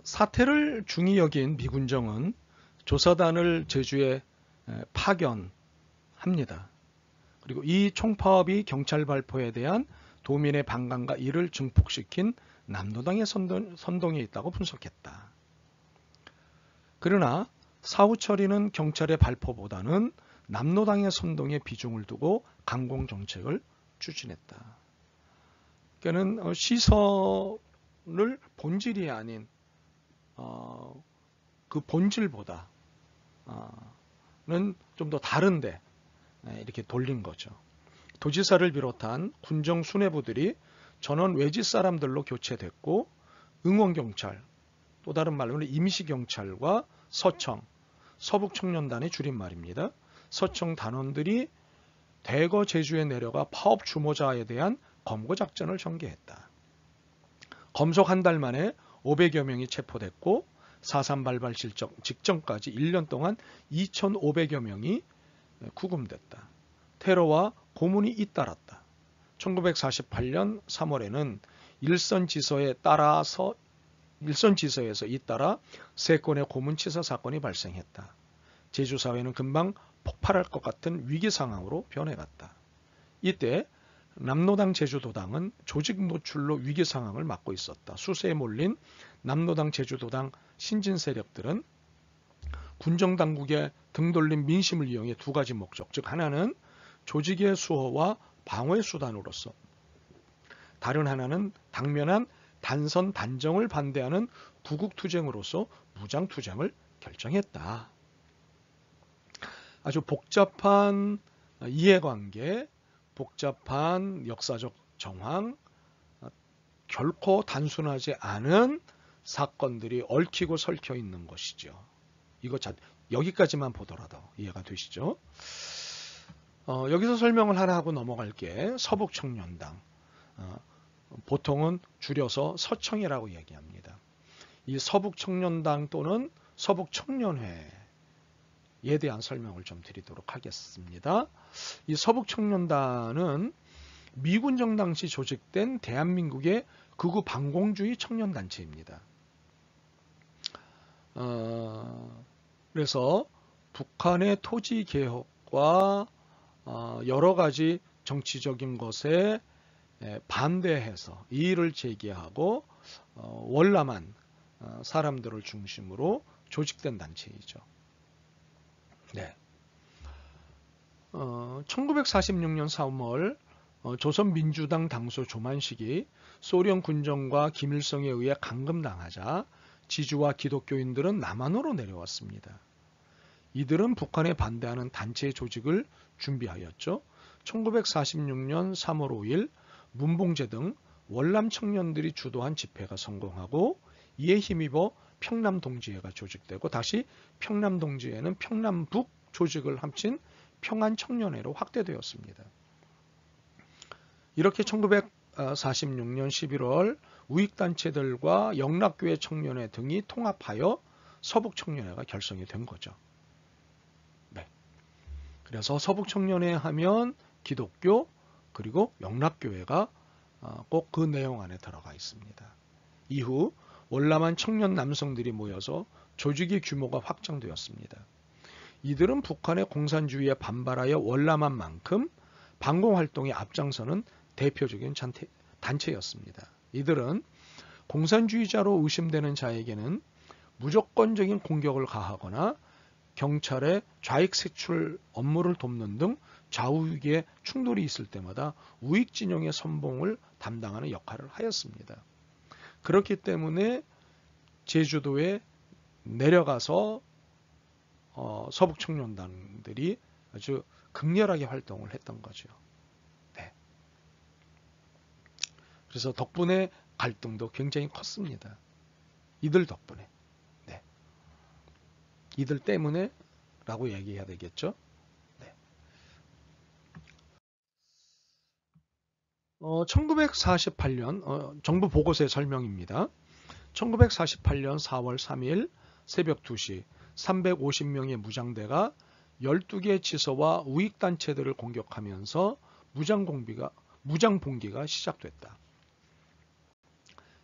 사태를 중히 여긴 미군정은 조사단을 제주에 파견합니다. 그리고 이 총파업이 경찰 발포에 대한 도민의 반감과 이를 증폭시킨 남로당의 선동에 있다고 분석했다. 그러나 사후 처리는 경찰의 발포보다는 남로당의 선동에 비중을 두고 강공정책을 추진했다. 그러니까 시설을 본질이 아닌 그 본질보다는 좀 더 다른데 이렇게 돌린 거죠. 도지사를 비롯한 군정 수뇌부들이 전원 외지 사람들로 교체됐고, 응원경찰, 또 다른 말로는 임시경찰과 서청, 서북청년단의 줄임말입니다. 서청 단원들이 대거 제주에 내려가 파업 주모자에 대한 검거작전을 전개했다. 검속 한 달 만에 500여 명이 체포됐고, 4.3 발발 직전까지 1년 동안 2,500여 명이 구금됐다. 테러와 고문이 잇따랐다. 1948년 3월에는 일선지서에서 잇따라 3건의 고문치사 사건이 발생했다. 제주 사회는 금방 폭발할 것 같은 위기 상황으로 변해갔다. 이때 남로당 제주도당은 조직 노출로 위기 상황을 맞고 있었다. 수세에 몰린 남로당 제주도당 신진 세력들은 군정당국의 등 돌린 민심을 이용해 두 가지 목적, 즉 하나는 조직의 수호와 방어의 수단으로서, 다른 하나는 당면한 단선 단정을 반대하는 구국투쟁으로서 무장투쟁을 결정했다. 아주 복잡한 이해관계, 복잡한 역사적 정황, 결코 단순하지 않은 사건들이 얽히고 설켜 있는 것이죠. 이거 여기까지만 보더라도 이해가 되시죠? 여기서 설명을 하나 하고 넘어갈게. 서북청년당. 보통은 줄여서 서청이라고 얘기합니다. 이 서북청년당 또는 서북청년회에 대한 설명을 좀 드리도록 하겠습니다. 이 서북청년단은 미군 정당 시 조직된 대한민국의 극우 반공주의 청년단체입니다. 그래서 북한의 토지 개혁과 여러 가지 정치적인 것에 반대해서 이의를 제기하고 월남한 사람들을 중심으로 조직된 단체이죠. 네. 1946년 3월 조선민주당 당소 조만식이 소련 군정과 김일성에 의해 감금당하자 지주와 기독교인들은 남한으로 내려왔습니다. 이들은 북한에 반대하는 단체 조직을 준비하였죠. 1946년 3월 5일 문봉재 등 월남 청년들이 주도한 집회가 성공하고 이에 힘입어 평남동지회가 조직되고 다시 평남동지회는 평남북 조직을 합친 평안청년회로 확대되었습니다. 이렇게 1946년 11월 우익단체들과 영락교회 청년회 등이 통합하여 서북청년회가 결성이 된 거죠. 네. 그래서 서북청년회 하면 기독교 그리고 영락교회가 꼭 그 내용 안에 들어가 있습니다. 이후 월남한 청년 남성들이 모여서 조직의 규모가 확장되었습니다. 이들은 북한의 공산주의에 반발하여 월남한 만큼 반공활동에 앞장서는 대표적인 단체였습니다. 이들은 공산주의자로 의심되는 자에게는 무조건적인 공격을 가하거나 경찰의 좌익 색출 업무를 돕는 등 좌우익의 충돌이 있을 때마다 우익 진영의 선봉을 담당하는 역할을 하였습니다. 그렇기 때문에 제주도에 내려가서 서북청년단들이 아주 극렬하게 활동을 했던 거죠. 네. 그래서 덕분에 갈등도 굉장히 컸습니다. 이들 덕분에. 네. 이들 때문에 라고 얘기해야 되겠죠. 네. 1948년 정부 보고서의 설명입니다. 1948년 4월 3일 새벽 2시 350명의 무장대가 12개 지서와 우익단체들을 공격하면서 무장봉기가 시작됐다.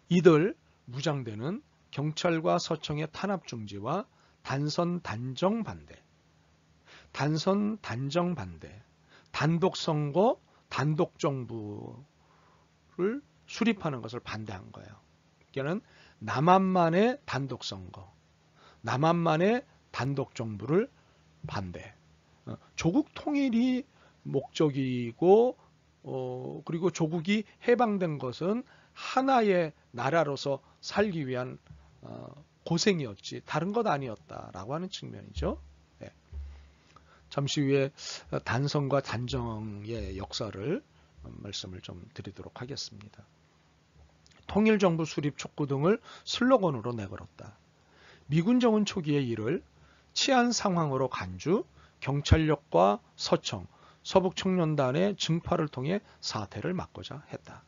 이들 무장대는 경찰과 서청의 탄압 중지와 단선 단정 반대, 단독 선거, 단독 정부를 수립하는 것을 반대한 거예요. 그러니까 남한만의 단독 선거, 남한만의 단독 정부를 반대. 조국 통일이 목적이고 그리고 조국이 해방된 것은 하나의 나라로서 살기 위한 고생이었지 다른 것 아니었다라고 하는 측면이죠. 네. 잠시 후에 단선과 단정의 역사를 말씀을 좀 드리도록 하겠습니다. 통일정부 수립 촉구 등을 슬로건으로 내걸었다. 미군정은 초기에 이를 치안 상황으로 간주, 경찰력과 서청, 서북청년단의 증파를 통해 사태를 막고자 했다.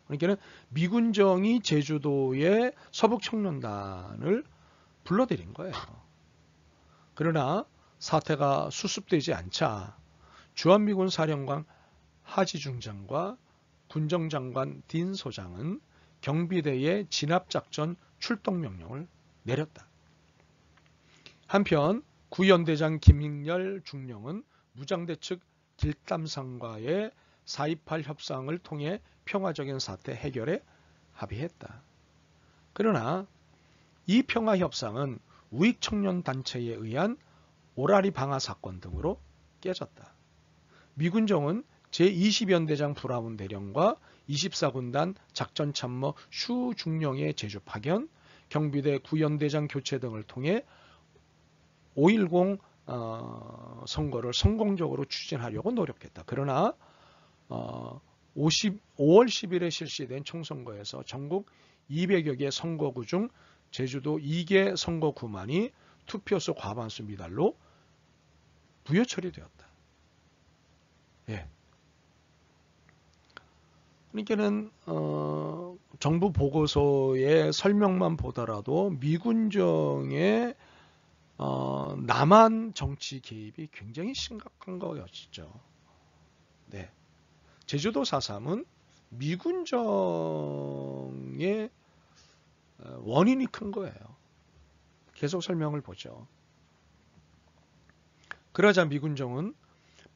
그러니까 미군정이 제주도의 서북청년단을 불러들인 거예요. 그러나 사태가 수습되지 않자 주한미군 사령관 하지 중장과 군정장관 딘 소장은 경비대의 진압작전 출동 명령을 내렸다. 한편 구연대장 김익렬 중령은 무장대 측 길담상과의 4.28 협상을 통해 평화적인 사태 해결에 합의했다. 그러나 이 평화협상은 우익청년단체에 의한 오라리 방화 사건 등으로 깨졌다. 미군정은 제20연대장 브라운 대령과 24군단 작전참모 슈 중령의 제주 파견, 경비대 9연대장 교체 등을 통해 5.10 선거를 성공적으로 추진하려고 노력했다. 그러나 5월 10일에 실시된 총선거에서 전국 200여 개 선거구 중 제주도 2개 선거구만이 투표수 과반수 미달로 부여 처리되었다. 예. 그러니까는 정부 보고서의 설명만 보더라도 미군정의 남한 정치 개입이 굉장히 심각한 거였죠. 네. 제주도 4.3은 미군정의 원인이 큰 거예요. 계속 설명을 보죠. 그러자 미군정은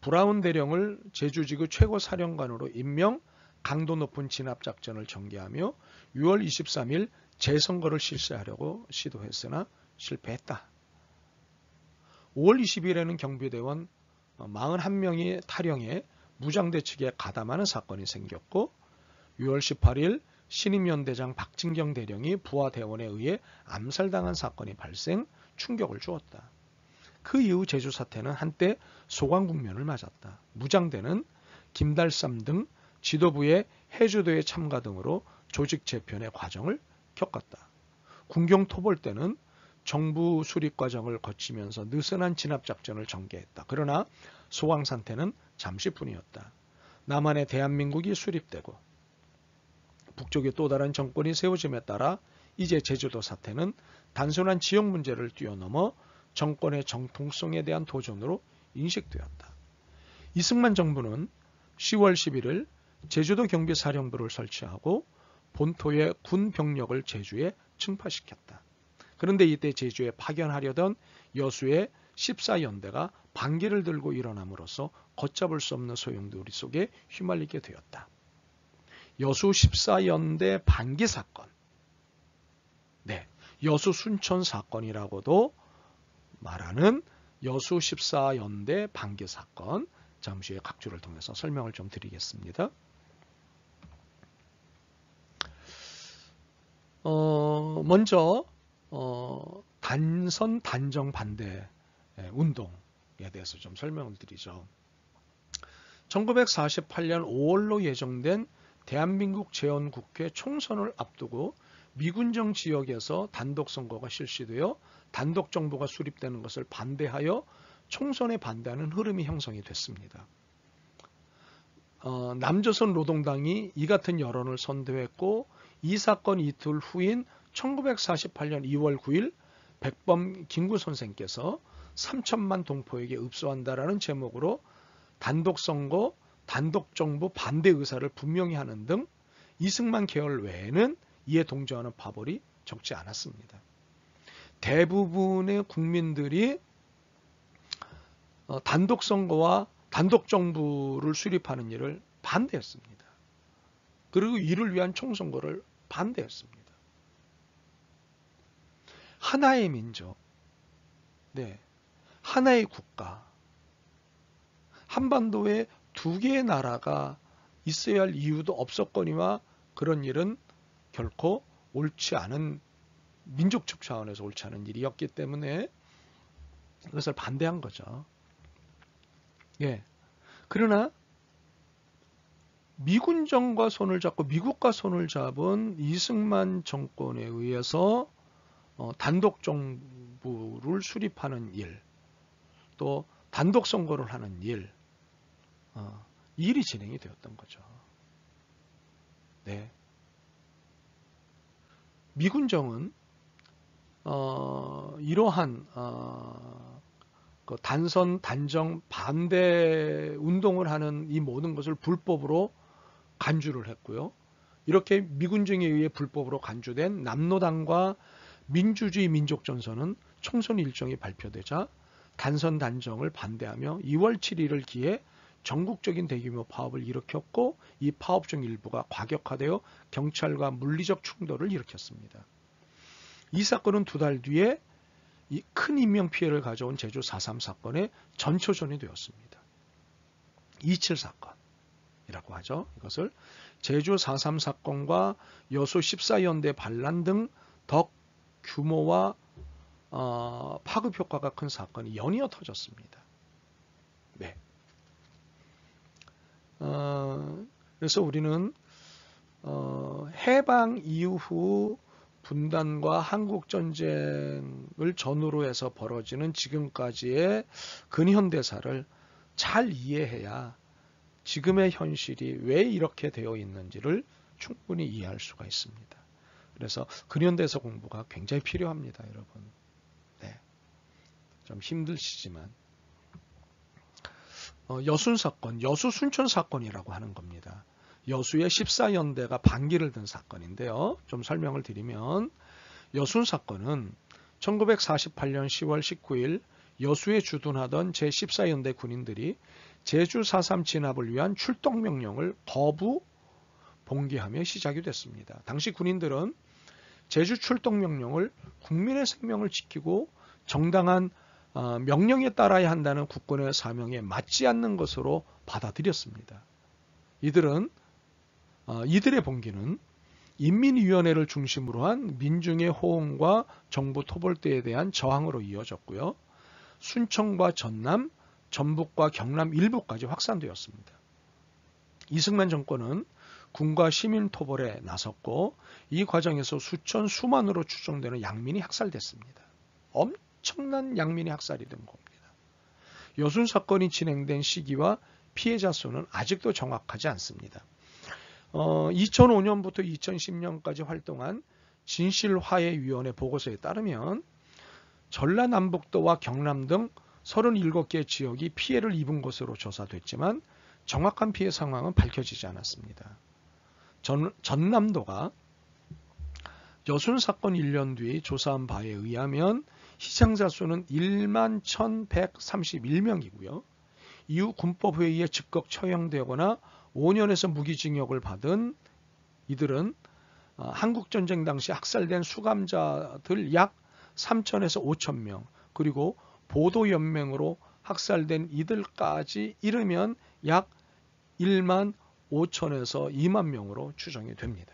브라운 대령을 제주지구 최고 사령관으로 임명, 강도 높은 진압작전을 전개하며 6월 23일 재선거를 실시하려고 시도했으나 실패했다. 5월 20일에는 경비대원 41명이 탈영해 무장대 측에 가담하는 사건이 생겼고 6월 18일 신임연대장 박진경 대령이 부하 대원에 의해 암살당한 사건이 발생, 충격을 주었다. 그 이후 제주 사태는 한때 소강 국면을 맞았다. 무장대는 김달삼 등 지도부의 해주도의 참가 등으로 조직 재편의 과정을 겪었다. 군경 토벌 때는 정부 수립 과정을 거치면서 느슨한 진압작전을 전개했다. 그러나 소강 상태는 잠시뿐이었다. 남한에 대한민국이 수립되고 북쪽에 또 다른 정권이 세워짐에 따라 이제 제주도 사태는 단순한 지역 문제를 뛰어넘어 정권의 정통성에 대한 도전으로 인식되었다. 이승만 정부는 10월 11일 제주도 경비사령부를 설치하고 본토의 군 병력을 제주에 증파시켰다. 그런데 이때 제주에 파견하려던 여수의 14연대가 반기를 들고 일어남으로써 걷잡을 수 없는 소용돌이 속에 휘말리게 되었다. 여수 14연대 반기 사건, 네, 여수 순천 사건이라고도 말하는 여수 14연대 반기 사건, 잠시 후에 각주를 통해서 설명을 좀 드리겠습니다. 먼저 단선 단정 반대 운동에 대해서 좀 설명을 드리죠. 1948년 5월로 예정된 대한민국 재헌국회 총선을 앞두고 미군정 지역에서 단독선거가 실시되어 단독정부가 수립되는 것을 반대하여 총선에 반대하는 흐름이 형성이 됐습니다. 남조선 노동당이 이 같은 여론을 선도했고 이 사건 이틀 후인 1948년 2월 9일 백범 김구 선생께서 3천만 동포에게 읍소한다라는 제목으로 단독선거, 단독정부 반대 의사를 분명히 하는 등 이승만 계열 외에는 이에 동조하는 파벌이 적지 않았습니다. 대부분의 국민들이 단독선거와 단독정부를 수립하는 일을 반대했습니다. 그리고 이를 위한 총선거를 반대했습니다. 하나의 민족, 네, 하나의 국가, 한반도에 두 개의 나라가 있어야 할 이유도 없었거니와 그런 일은 결코 옳지 않은, 민족적 차원에서 옳지 않은 일이었기 때문에 그것을 반대한 거죠. 예. 그러나 미군정과 손을 잡고 미국과 손을 잡은 이승만 정권에 의해서 단독 정부를 수립하는 일, 또 단독 선거를 하는 일, 일이 진행이 되었던 거죠. 네. 미군정은 이러한 그 단선 단정 반대 운동을 하는 이 모든 것을 불법으로 간주를 했고요. 이렇게 미군정에 의해 불법으로 간주된 남로당과 민주주의 민족전선은 총선 일정이 발표되자 단선 단정을 반대하며 2월 7일을 기해 전국적인 대규모 파업을 일으켰고 이 파업 중 일부가 과격화되어 경찰과 물리적 충돌을 일으켰습니다. 이 사건은 두 달 뒤에 이 큰 인명피해를 가져온 제주 4.3 사건의 전초전이 되었습니다. 2.7 사건이라고 하죠. 이것을 제주 4.3 사건과 여수 14연대 반란 등 더 규모와 파급 효과가 큰 사건이 연이어 터졌습니다. 네. 그래서 우리는 해방 이후 분단과 한국전쟁을 전후로 해서 벌어지는 지금까지의 근현대사를 잘 이해해야 지금의 현실이 왜 이렇게 되어 있는지를 충분히 이해할 수가 있습니다. 그래서 근현대사 공부가 굉장히 필요합니다, 여러분. 네. 좀 힘드시지만. 여순 사건, 여수 순천 사건이라고 하는 겁니다. 여수의 14연대가 반기를 든 사건인데요. 좀 설명을 드리면 여순 사건은 1948년 10월 19일 여수에 주둔하던 제14연대 군인들이 제주 4.3 진압을 위한 출동 명령을 거부 봉기하며 시작이 됐습니다. 당시 군인들은 제주 출동 명령을 국민의 생명을 지키고 정당한 명령에 따라야 한다는 국군의 사명에 맞지 않는 것으로 받아들였습니다. 이들의 봉기는 인민위원회를 중심으로 한 민중의 호응과 정부 토벌대에 대한 저항으로 이어졌고요. 순천과 전남, 전북과 경남 일부까지 확산되었습니다. 이승만 정권은 군과 시민 토벌에 나섰고 이 과정에서 수만으로 추정되는 양민이 학살됐습니다. 엄청난 양민이 학살이 된 겁니다. 여순 사건이 진행된 시기와 피해자 수는 아직도 정확하지 않습니다. 2005년부터 2010년까지 활동한 진실화해위원회 보고서에 따르면 전라남북도와 경남 등 37개 지역이 피해를 입은 것으로 조사됐지만 정확한 피해 상황은 밝혀지지 않았습니다. 전남도가 여순 사건 1년 뒤 조사한 바에 의하면 희생자 수는 1만 1,131명이고요. 이후 군법회의에 즉각 처형되거나 5년에서 무기징역을 받은 이들은 한국전쟁 당시 학살된 수감자들 약 3,000에서 5,000명, 그리고 보도연맹으로 학살된 이들까지 이르면 약 1만 5천에서 2만 명으로 추정이 됩니다.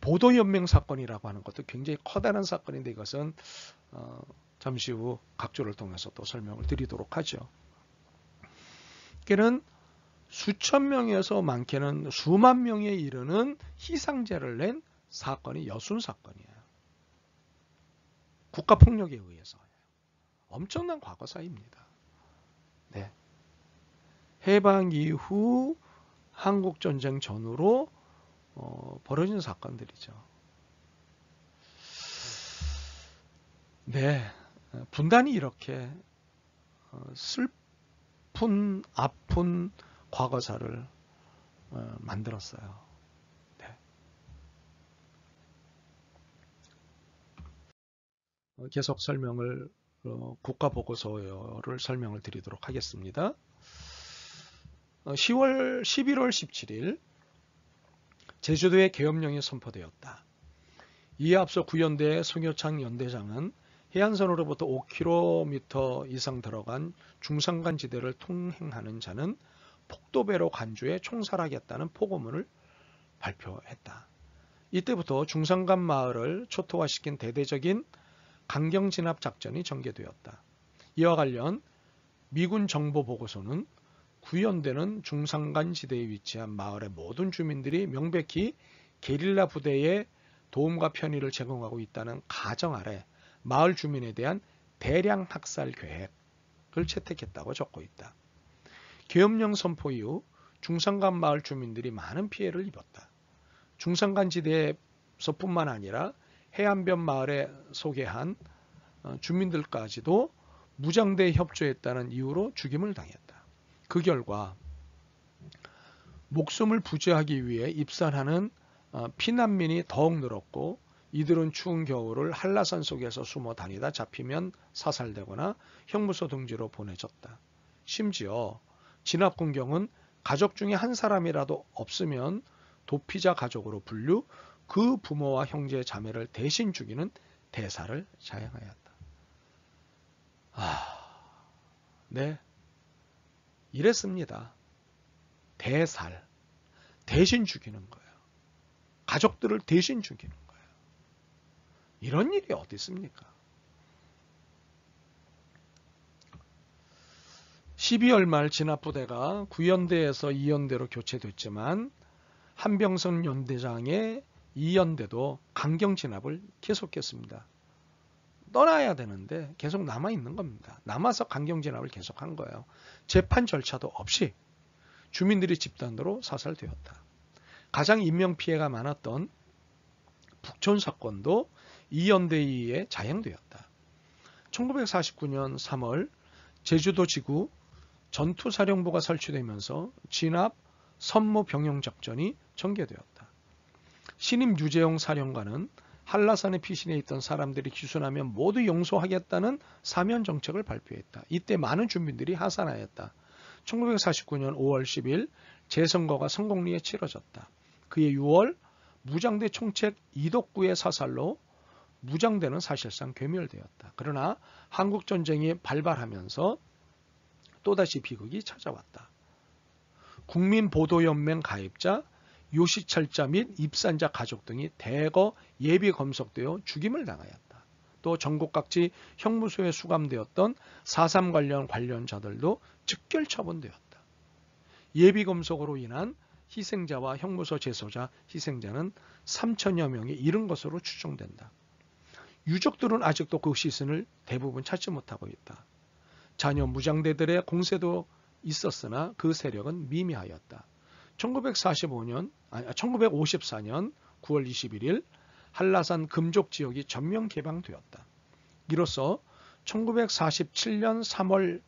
보도연맹 사건이라고 하는 것도 굉장히 커다란 사건인데 이것은 잠시 후 각조를 통해서 또 설명을 드리도록 하죠. 그는 수천 명에서 많게는 수만 명에 이르는 희생자를 낸 사건이 여순 사건이에요. 국가폭력에 의해서. 엄청난 과거사입니다. 네. 해방 이후 한국전쟁 전후로 벌어진 사건들이죠. 네, 분단이 이렇게 슬픈 아픈 과거사를 만들었어요. 네. 계속 설명을 국가보고서를 설명을 드리도록 하겠습니다. 11월 17일 제주도에 계엄령이 선포되었다. 이에 앞서 구연대의 송효창 연대장은 해안선으로부터 5km 이상 들어간 중산간 지대를 통행하는 자는 폭도배로 간주해 총살하겠다는 포고문을 발표했다. 이때부터 중산간 마을을 초토화시킨 대대적인 강경 진압 작전이 전개되었다. 이와 관련 미군 정보 보고서는 구연대는 중산간 지대에 위치한 마을의 모든 주민들이 명백히 게릴라 부대의 도움과 편의를 제공하고 있다는 가정 아래 마을 주민에 대한 대량 학살 계획을 채택했다고 적고 있다. 계엄령 선포 이후 중산간 마을 주민들이 많은 피해를 입었다. 중산간 지대에서뿐만 아니라 해안변 마을에 소개한 주민들까지도 무장대에 협조했다는 이유로 죽임을 당했다. 그 결과 목숨을 부지하기 위해 입산하는 피난민이 더욱 늘었고 이들은 추운 겨울을 한라산 속에서 숨어 다니다 잡히면 사살되거나 형무소 등지로 보내졌다. 심지어 진압군 경우는 가족 중에 한 사람이라도 없으면 도피자 가족으로 분류, 그 부모와 형제 자매를 대신 죽이는 대사를 자행하였다. 네, 이랬습니다. 대살, 대신 죽이는 거예요. 가족들을 대신 죽이는 거예요. 이런 일이 어디 있습니까? 12월 말 진압부대가 9연대에서 2연대로 교체됐지만 한병선 연대장의 2연대도 강경 진압을 계속했습니다. 떠나야 되는데 계속 남아있는 겁니다. 남아서 강경 진압을 계속한 거예요. 재판 절차도 없이 주민들이 집단으로 사살되었다. 가장 인명피해가 많았던 북촌 사건도 2연대에 의해 자행되었다. 1949년 3월 제주도 지구 전투사령부가 설치되면서 진압 선모 병영 작전이 전개되었다. 신임 유재용 사령관은 한라산의 피신해 있던 사람들이 기순하면 모두 용서하겠다는 사면 정책을 발표했다. 이때 많은 주민들이 하산하였다. 1949년 5월 10일 재선거가 성공리에 치러졌다. 그해 6월 무장대 총책 이덕구의 사살로 무장대는 사실상 괴멸되었다. 그러나 한국전쟁이 발발하면서 또다시 비극이 찾아왔다. 국민보도연맹 가입자, 요시철자 및 입산자 가족 등이 대거 예비 검속되어 죽임을 당하였다. 또 전국 각지 형무소에 수감되었던 4.3 관련자들도 즉결 처분되었다. 예비 검속으로 인한 희생자와 형무소 재소자, 희생자는 3천여 명에 이른 것으로 추정된다. 유족들은 아직도 그 시신을 대부분 찾지 못하고 있다. 자녀 무장대들의 공세도 있었으나 그 세력은 미미하였다. 1954년 9월 21일 한라산 금족 지역이 전면 개방되었다. 이로써 1947년 3월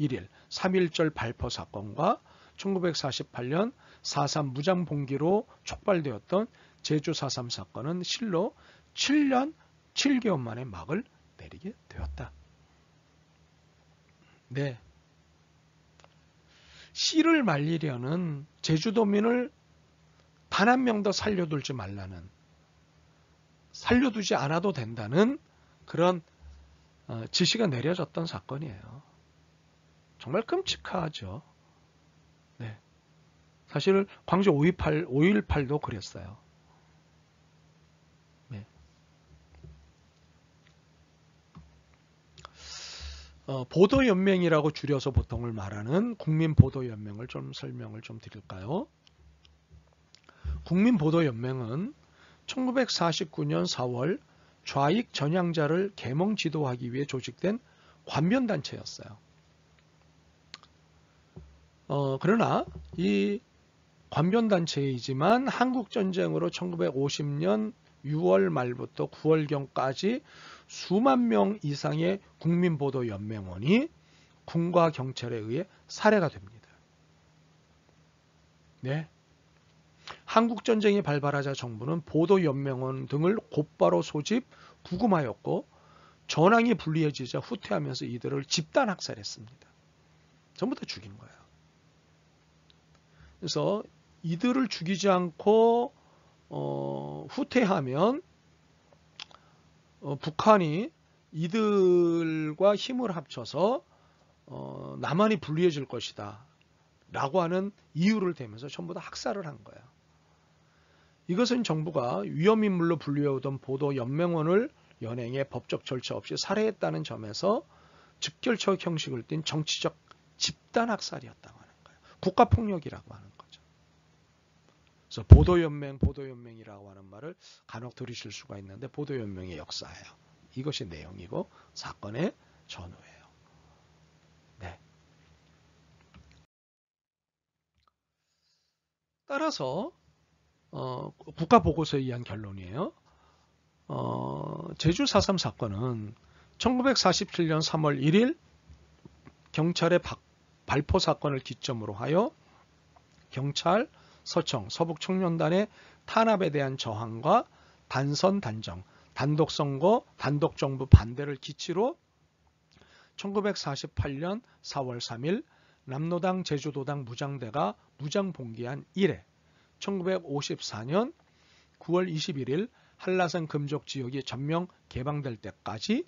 1일 3.1절 발포 사건과 1948년 4.3 무장봉기로 촉발되었던 제주 4.3 사건은 실로 7년 7개월 만에 막을 내리게 되었다. 네. 씨를 말리려는 제주도민을 단 한 명도 살려두지 말라는, 살려두지 않아도 된다는 그런 지시가 내려졌던 사건이에요. 정말 끔찍하죠. 네. 사실 광주 5.18도 그랬어요. 네. 보도연맹이라고 줄여서 보통을 말하는 국민보도연맹을 좀 설명을 좀 드릴까요? 국민보도연맹은 1949년 4월 좌익 전향자를 계몽 지도하기 위해 조직된 관변단체였어요. 그러나 이 관변단체이지만 한국전쟁으로 1950년 6월 말부터 9월경까지 수만 명 이상의 국민보도연맹원이 군과 경찰에 의해 살해가 됩니다. 네. 한국전쟁이 발발하자 정부는 보도연맹원 등을 곧바로 소집, 구금하였고 전황이 불리해지자 후퇴하면서 이들을 집단 학살했습니다. 전부 다 죽인 거예요. 그래서 이들을 죽이지 않고 후퇴하면 북한이 이들과 힘을 합쳐서 남한이 불리해질 것이다 라고 하는 이유를 대면서 전부 다 학살을 한 거예요. 이것은 정부가 위험인물로 분류해오던 보도연맹원을 연행해 법적 절차 없이 살해했다는 점에서 즉결적 형식을 띤 정치적 집단학살이었다고 하는 거예요. 국가폭력이라고 하는 거죠. 그래서 보도연맹이라고 하는 말을 간혹 들으실 수가 있는데 보도연맹의 역사예요. 이것이 내용이고 사건의 전후예요. 네. 따라서 국가보고서에 의한 결론이에요. 제주 4.3 사건은 1947년 3월 1일 경찰의 발포 사건을 기점으로 하여 경찰, 서청, 서북청년단의 탄압에 대한 저항과 단선 단정, 단독선거, 단독정부 반대를 기치로 1948년 4월 3일 남로당 제주도당 무장대가 무장봉기한 이래 1954년 9월 21일 한라산 금족 지역이 전면 개방될 때까지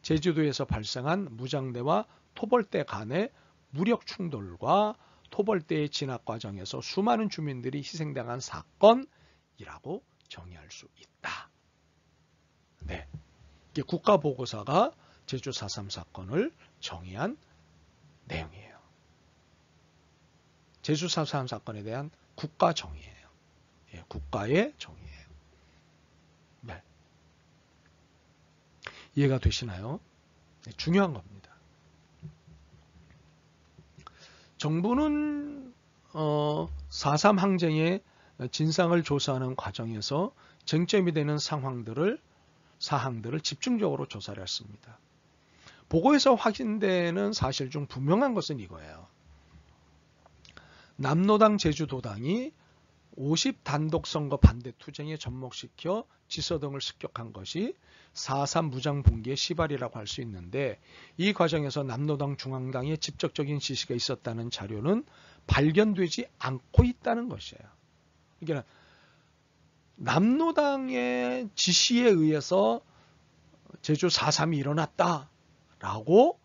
제주도에서 발생한 무장대와 토벌대 간의 무력 충돌과 토벌대의 진압 과정에서 수많은 주민들이 희생당한 사건이라고 정의할 수 있다. 네, 이게 국가보고서가 제주 4.3 사건을 정의한 내용이에요. 제주 4.3 사건에 대한 국가 정의예요. 예, 국가의 정의예요. 네. 이해가 되시나요? 네, 중요한 겁니다. 정부는 4.3 항쟁의 진상을 조사하는 과정에서 쟁점이 되는 사항들을 집중적으로 조사를 했습니다. 보고에서 확인되는 사실 중 분명한 것은 이거예요. 남로당 제주도당이 50 단독선거 반대 투쟁에 접목시켜 지서 등을 습격한 것이 4.3 무장봉기의 시발이라고 할 수 있는데 이 과정에서 남로당 중앙당의 직접적인 지시가 있었다는 자료는 발견되지 않고 있다는 것이에요. 그러니까 남로당의 지시에 의해서 제주 4.3이 일어났다라고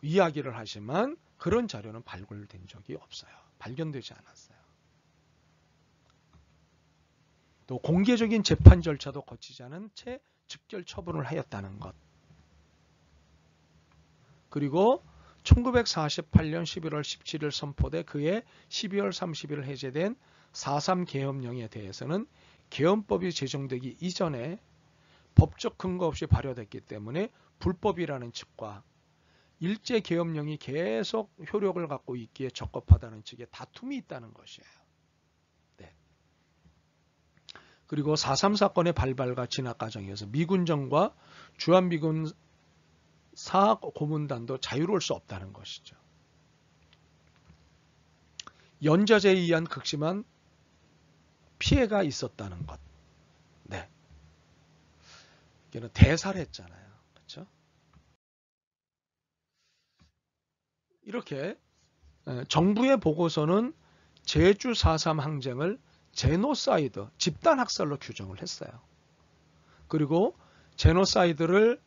이야기를 하지만 그런 자료는 발굴된 적이 없어요. 발견되지 않았어요. 또 공개적인 재판 절차도 거치지 않은 채 즉결 처분을 하였다는 것. 그리고 1948년 11월 17일 선포돼 그해 12월 30일 해제된 4.3 계엄령에 대해서는 계엄법이 제정되기 이전에 법적 근거 없이 발효됐기 때문에 불법이라는 측과 일제 계엄령이 계속 효력을 갖고 있기에 적법하다는 측에 다툼이 있다는 것이에요. 네. 그리고 4.3 사건의 발발과 진압 과정에서 미군정과 주한미군 사고문단도 자유로울 수 없다는 것이죠. 연좌제에 의한 극심한 피해가 있었다는 것. 네. 이게는 대사를 했잖아요. 그렇죠? 이렇게 정부의 보고서는 제주 4.3 항쟁을 제노사이드, 집단학살로 규정을 했어요. 그리고 제노사이드를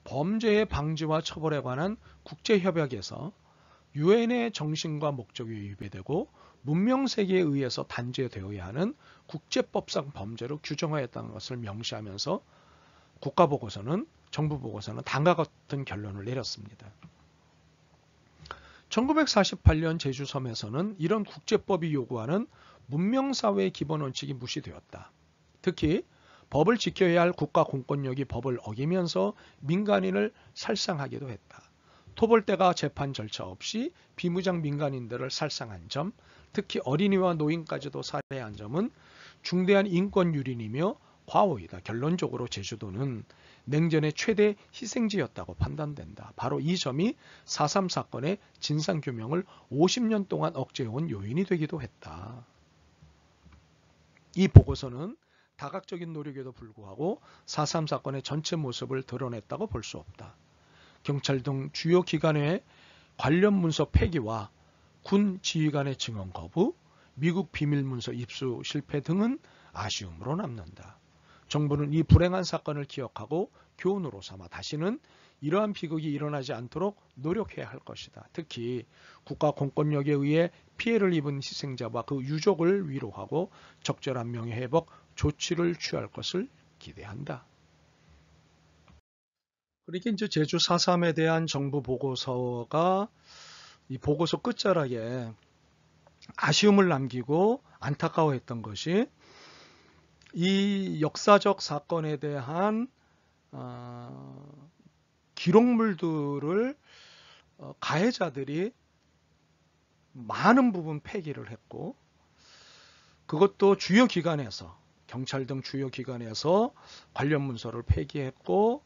범죄의 방지와 처벌에 관한 국제협약에서 유엔의 정신과 목적이 위배되고 문명세계에 의해서 단죄되어야 하는 국제법상 범죄로 규정하였다는 것을 명시하면서 국가보고서는, 정부보고서는 다음과 같은 결론을 내렸습니다. 1948년 제주섬에서는 이런 국제법이 요구하는 문명사회의 기본 원칙이 무시되었다. 특히 법을 지켜야 할 국가 공권력이 법을 어기면서 민간인을 살상하기도 했다. 토벌대가 재판 절차 없이 비무장 민간인들을 살상한 점, 특히 어린이와 노인까지도 살해한 점은 중대한 인권 유린이며 과오이다. 결론적으로 제주도는 냉전의 최대 희생지였다고 판단된다. 바로 이 점이 4.3 사건의 진상규명을 50년 동안 억제해온 요인이 되기도 했다. 이 보고서는 다각적인 노력에도 불구하고 4.3 사건의 전체 모습을 드러냈다고 볼 수 없다. 경찰 등 주요 기관의 관련 문서 폐기와 군 지휘관의 증언 거부, 미국 비밀문서 입수 실패 등은 아쉬움으로 남는다. 정부는 이 불행한 사건을 기억하고 교훈으로 삼아 다시는 이러한 비극이 일어나지 않도록 노력해야 할 것이다. 특히 국가 공권력에 의해 피해를 입은 희생자와 그 유족을 위로하고 적절한 명예회복 조치를 취할 것을 기대한다. 그러니까 이제 제주 4.3에 대한 정부 보고서가 이 보고서 끝자락에 아쉬움을 남기고 안타까워했던 것이 이 역사적 사건에 대한 기록물들을 가해자들이 많은 부분 폐기를 했고 그것도 주요 기관에서 경찰 등 주요 기관에서 관련 문서를 폐기했고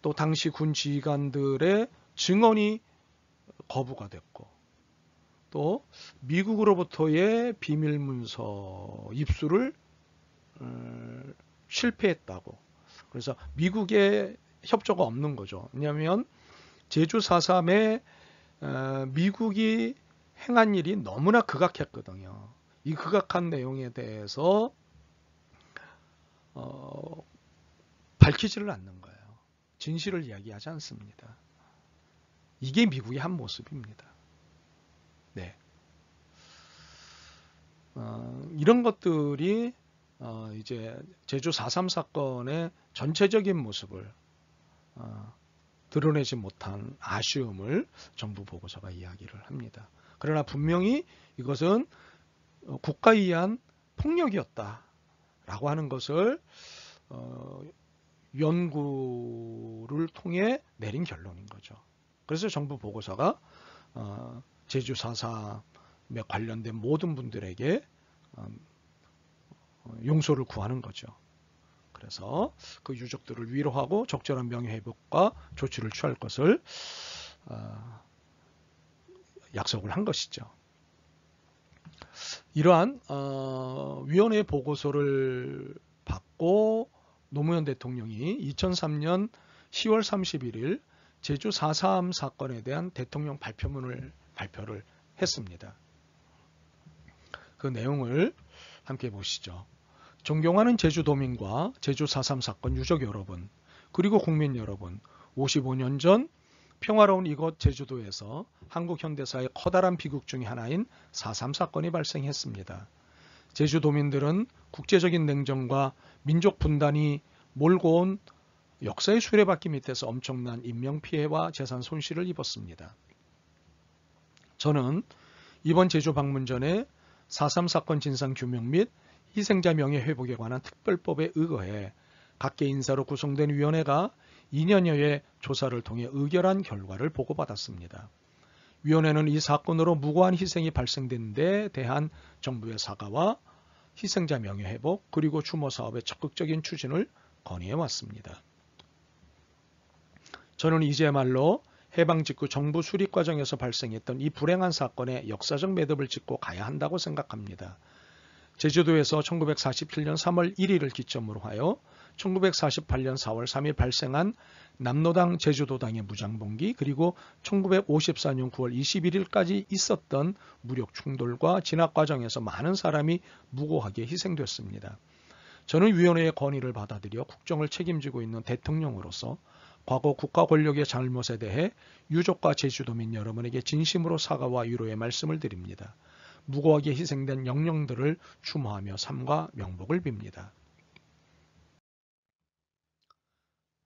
또 당시 군 지휘관들의 증언이 거부가 됐고 또 미국으로부터의 비밀 문서 입수를 실패했다고. 그래서 미국의 협조가 없는 거죠. 왜냐하면 제주 4.3에 미국이 행한 일이 너무나 극악했거든요. 이 극악한 내용에 대해서 밝히지를 않는 거예요. 진실을 이야기하지 않습니다. 이게 미국의 한 모습입니다. 네. 이런 것들이 이제 제주 4.3 사건의 전체적인 모습을 드러내지 못한 아쉬움을 정부 보고서가 이야기를 합니다. 그러나 분명히 이것은 국가에 의한 폭력이었다라고 하는 것을 연구를 통해 내린 결론인 거죠. 그래서 정부 보고서가 제주 4.3에 관련된 모든 분들에게 용서를 구하는 거죠. 그래서 그 유족들을 위로하고 적절한 명예회복과 조치를 취할 것을 약속을 한 것이죠. 이러한 위원회 보고서를 받고 노무현 대통령이 2003년 10월 31일 제주 4.3 사건에 대한 대통령 발표문을 발표를 했습니다. 그 내용을 함께 보시죠. 존경하는 제주도민과 제주 4.3 사건 유족 여러분, 그리고 국민 여러분, 55년 전 평화로운 이곳 제주도에서 한국 현대사의 커다란 비극 중의 하나인 4.3 사건이 발생했습니다. 제주도민들은 국제적인 냉전과 민족 분단이 몰고 온 역사의 수레바퀴 밑에서 엄청난 인명피해와 재산 손실을 입었습니다. 저는 이번 제주 방문 전에 4.3 사건 진상규명 및 희생자 명예회복에 관한 특별법에 의거해 각계 인사로 구성된 위원회가 2년여의 조사를 통해 의결한 결과를 보고받았습니다. 위원회는 이 사건으로 무고한 희생이 발생된 데 대한 정부의 사과와 희생자 명예회복 그리고 추모 사업의 적극적인 추진을 건의해왔습니다. 저는 이제말로 해방 직후 정부 수립 과정에서 발생했던 이 불행한 사건에 역사적 매듭을 짓고 가야 한다고 생각합니다. 제주도에서 1947년 3월 1일을 기점으로 하여 1948년 4월 3일 발생한 남로당 제주도당의 무장봉기 그리고 1954년 9월 21일까지 있었던 무력 충돌과 진압 과정에서 많은 사람이 무고하게 희생됐습니다. 저는 위원회의 건의를 받아들여 국정을 책임지고 있는 대통령으로서 과거 국가 권력의 잘못에 대해 유족과 제주도민 여러분에게 진심으로 사과와 위로의 말씀을 드립니다. 무고하게 희생된 영령들을 추모하며 삼가 명복을 빕니다.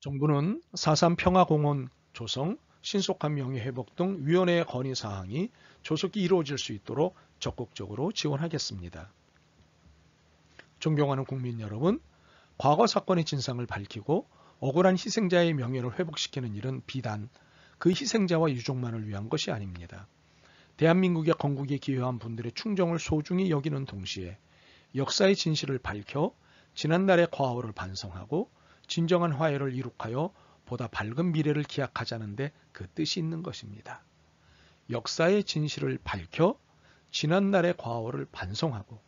정부는 4.3 평화공원 조성, 신속한 명예회복 등 위원회의 건의사항이 조속히 이루어질 수 있도록 적극적으로 지원하겠습니다. 존경하는 국민 여러분, 과거 사건의 진상을 밝히고 억울한 희생자의 명예를 회복시키는 일은 비단 그 희생자와 유족만을 위한 것이 아닙니다. 대한민국의 건국에 기여한 분들의 충정을 소중히 여기는 동시에 역사의 진실을 밝혀 지난날의 과오를 반성하고 진정한 화해를 이룩하여 보다 밝은 미래를 기약하자는 데 그 뜻이 있는 것입니다. 역사의 진실을 밝혀 지난날의 과오를 반성하고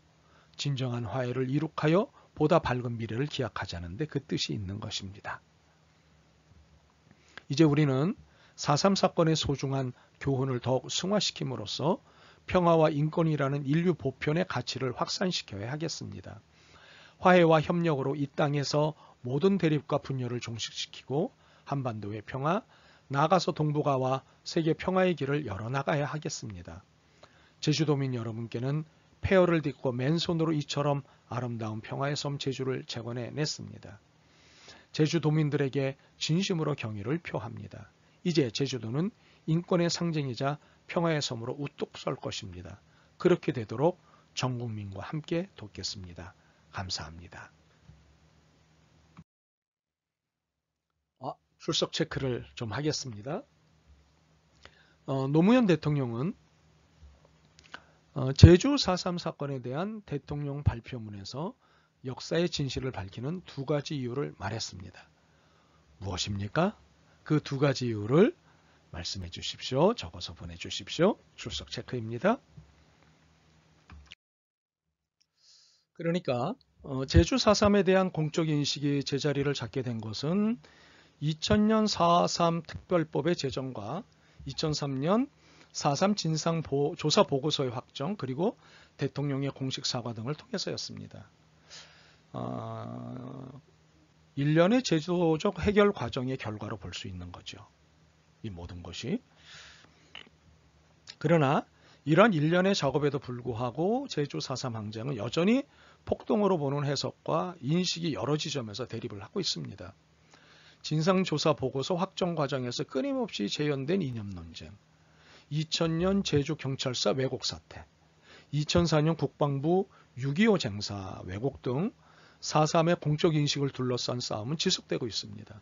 진정한 화해를 이룩하여 보다 밝은 미래를 기약하자는 데 그 뜻이 있는 것입니다. 이제 우리는 4.3 사건의 소중한 교훈을 더욱 승화시킴으로써 평화와 인권이라는 인류 보편의 가치를 확산시켜야 하겠습니다. 화해와 협력으로 이 땅에서 모든 대립과 분열을 종식시키고 한반도의 평화, 나아가서 동북아와 세계 평화의 길을 열어나가야 하겠습니다. 제주도민 여러분께는 폐허를 딛고 맨손으로 이처럼 아름다운 평화의 섬 제주를 재건해냈습니다. 제주도민들에게 진심으로 경의를 표합니다. 이제 제주도는 인권의 상징이자 평화의 섬으로 우뚝 설 것입니다. 그렇게 되도록 전 국민과 함께 돕겠습니다. 감사합니다. 출석 체크를 좀 하겠습니다. 노무현 대통령은 제주 4.3 사건에 대한 대통령 발표문에서 역사의 진실을 밝히는 두 가지 이유를 말했습니다. 무엇입니까? 그 두 가지 이유를 말씀해 주십시오. 적어서 보내주십시오. 출석 체크입니다. 그러니까 제주 4.3에 대한 공적 인식이 제자리를 잡게 된 것은 2000년 4.3 특별법의 제정과 2003년 4.3 진상조사 보고서의 확정 그리고 대통령의 공식 사과 등을 통해서였습니다. 일련의 제도적 해결 과정의 결과로 볼 수 있는 거죠. 이 모든 것이. 그러나 이런 일련의 작업에도 불구하고 제주 4.3 항쟁은 여전히 폭동으로 보는 해석과 인식이 여러 지점에서 대립을 하고 있습니다. 진상조사 보고서 확정 과정에서 끊임없이 재현된 이념 논쟁, 2000년 제주경찰서 왜곡 사태, 2004년 국방부 6.25 쟁사 왜곡 등 4.3의 공적 인식을 둘러싼 싸움은 지속되고 있습니다.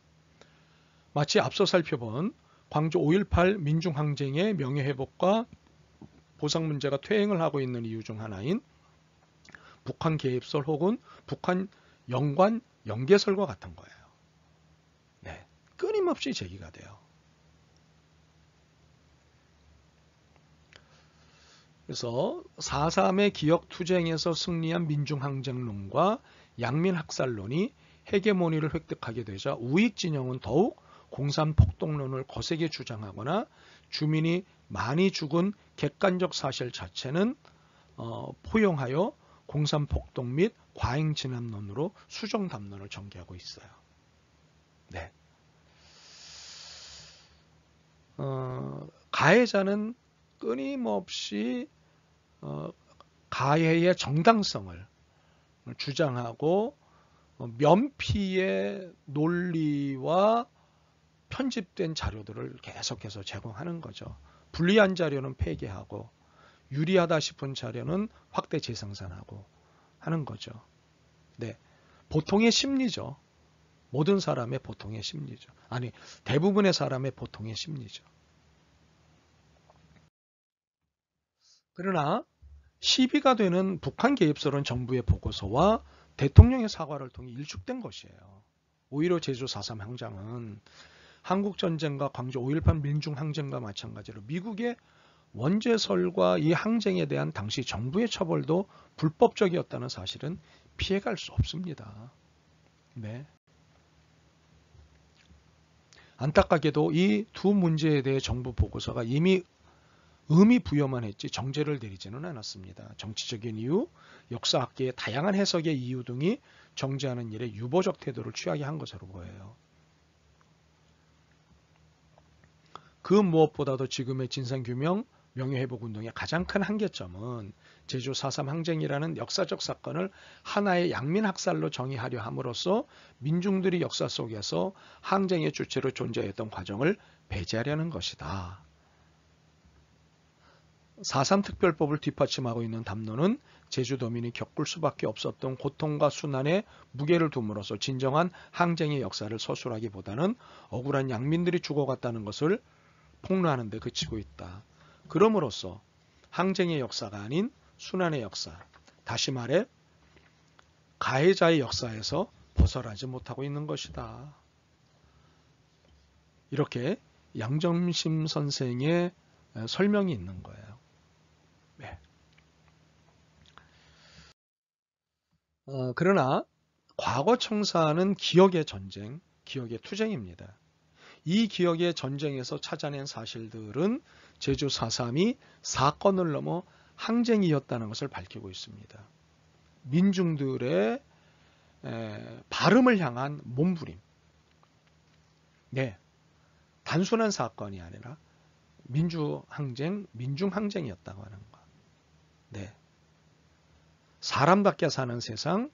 마치 앞서 살펴본 광주 5.18 민중항쟁의 명예회복과 보상 문제가 퇴행을 하고 있는 이유 중 하나인 북한 개입설 혹은 북한 연관 연계설과 같은 거예요. 네, 끊임없이 제기가 돼요. 그래서 4.3의 기억투쟁에서 승리한 민중항쟁론과 양민학살론이 헤게모니를 획득하게 되자 우익진영은 더욱 공산폭동론을 거세게 주장하거나 주민이 많이 죽은 객관적 사실 자체는 포용하여 공산폭동 및 과잉진압론으로 수정담론을 전개하고 있어요. 네. 가해자는 끊임없이 가해의 정당성을 주장하고 면피의 논리와 편집된 자료들을 계속해서 제공하는 거죠. 불리한 자료는 폐기하고 유리하다 싶은 자료는 확대 재생산하고 하는 거죠. 네, 보통의 심리죠. 모든 사람의 보통의 심리죠. 아니, 대부분의 사람의 보통의 심리죠. 그러나 시비가 되는 북한 개입설은 정부의 보고서와 대통령의 사과를 통해 일축된 것이에요. 오히려 제주 4.3 항쟁은 한국전쟁과 광주 5.18 민중항쟁과 마찬가지로 미국의 원죄설과 이 항쟁에 대한 당시 정부의 처벌도 불법적이었다는 사실은 피해갈 수 없습니다. 네. 안타깝게도 이 두 문제에 대해 정부 보고서가 이미 의미 부여만 했지 정죄를 내리지는 않았습니다. 정치적인 이유, 역사학계의 다양한 해석의 이유 등이 정죄하는 일에 유보적 태도를 취하게 한 것으로 보여요. 그 무엇보다도 지금의 진상규명, 명예회복운동의 가장 큰 한계점은 제주 4.3 항쟁이라는 역사적 사건을 하나의 양민학살로 정의하려 함으로써 민중들이 역사 속에서 항쟁의 주체로 존재했던 과정을 배제하려는 것이다. 4.3 특별법을 뒷받침하고 있는 담론은 제주도민이 겪을 수밖에 없었던 고통과 순환에 무게를 둠으로써 진정한 항쟁의 역사를 서술하기보다는 억울한 양민들이 죽어갔다는 것을 폭로하는 데 그치고 있다. 그럼으로써 항쟁의 역사가 아닌 순환의 역사, 다시 말해 가해자의 역사에서 벗어나지 못하고 있는 것이다. 이렇게 양점심 선생의 설명이 있는 거예요. 네. 그러나 과거 청사는 기억의 전쟁, 기억의 투쟁입니다. 이 기억의 전쟁에서 찾아낸 사실들은 제주 4.3이 사건을 넘어 항쟁이었다는 것을 밝히고 있습니다. 민중들의 발음을 향한 몸부림. 네, 단순한 사건이 아니라 민중항쟁이었다고 하는 것. 네, 사람답게 사는 세상,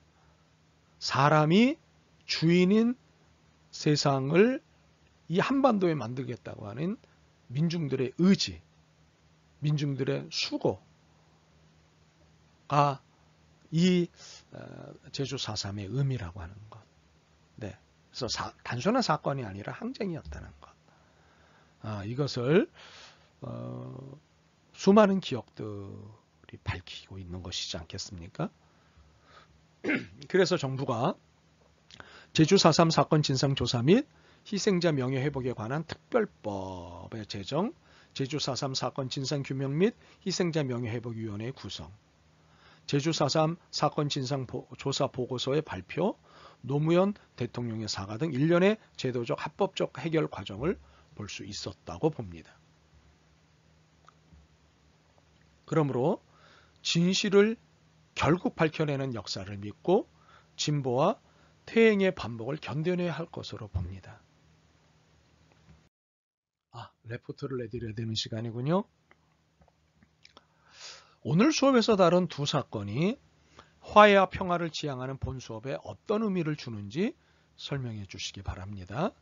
사람이 주인인 세상을 이 한반도에 만들겠다고 하는 민중들의 의지, 민중들의 수고가 이 제주 4.3의 의미라고 하는 것. 네, 그래서 단순한 사건이 아니라 항쟁이었다는 것. 이것을 수많은 기억들이 밝히고 있는 것이지 않겠습니까? 그래서 정부가 제주 4.3 사건 진상조사 및 희생자 명예회복에 관한 특별법의 제정, 제주 4.3 사건 진상규명 및 희생자 명예회복위원회 구성, 제주 4.3 사건 진상조사 보고서의 발표, 노무현 대통령의 사과 등 일련의 제도적 합법적 해결 과정을 볼 수 있었다고 봅니다. 그러므로 진실을 결국 밝혀내는 역사를 믿고 진보와 퇴행의 반복을 견뎌내야 할 것으로 봅니다. 레포트를 내드려야 되는 시간이군요. 오늘 수업에서 다룬 두 사건이 화해와 평화를 지향하는 본 수업에 어떤 의미를 주는지 설명해 주시기 바랍니다.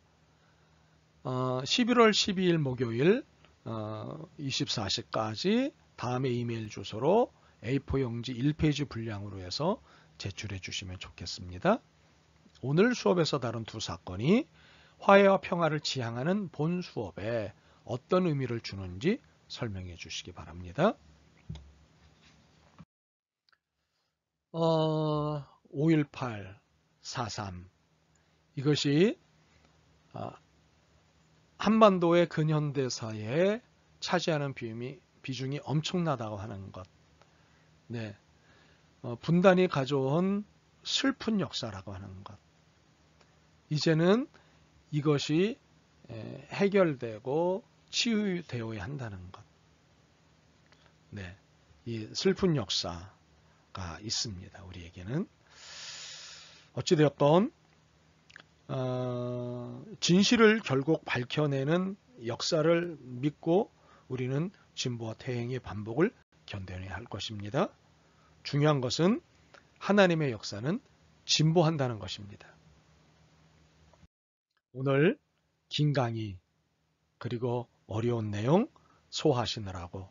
11월 12일 목요일 24시까지 다음의 이메일 주소로 A4 용지 1페이지 분량으로 해서 제출해 주시면 좋겠습니다. 오늘 수업에서 다룬 두 사건이 화해와 평화를 지향하는 본 수업에 어떤 의미를 주는지 설명해 주시기 바랍니다. 5.18, 4.3 이것이 한반도의 근현대사에 차지하는 비중이 엄청나다고 하는 것. 네, 분단이 가져온 슬픈 역사라고 하는 것. 이제는 이것이 해결되고 치유되어야 한다는 것. 네, 이 슬픈 역사가 있습니다. 우리에게는. 어찌되었건 진실을 결국 밝혀내는 역사를 믿고 우리는 진보와 퇴행의 반복을 견뎌내야 할 것입니다. 중요한 것은 하나님의 역사는 진보한다는 것입니다. 오늘 긴 강의 그리고 어려운 내용 소화하시느라고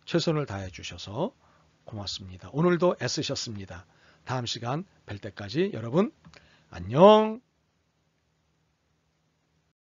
최선을 다해 주셔서 고맙습니다. 오늘도 애쓰셨습니다. 다음 시간 뵐 때까지 여러분 안녕.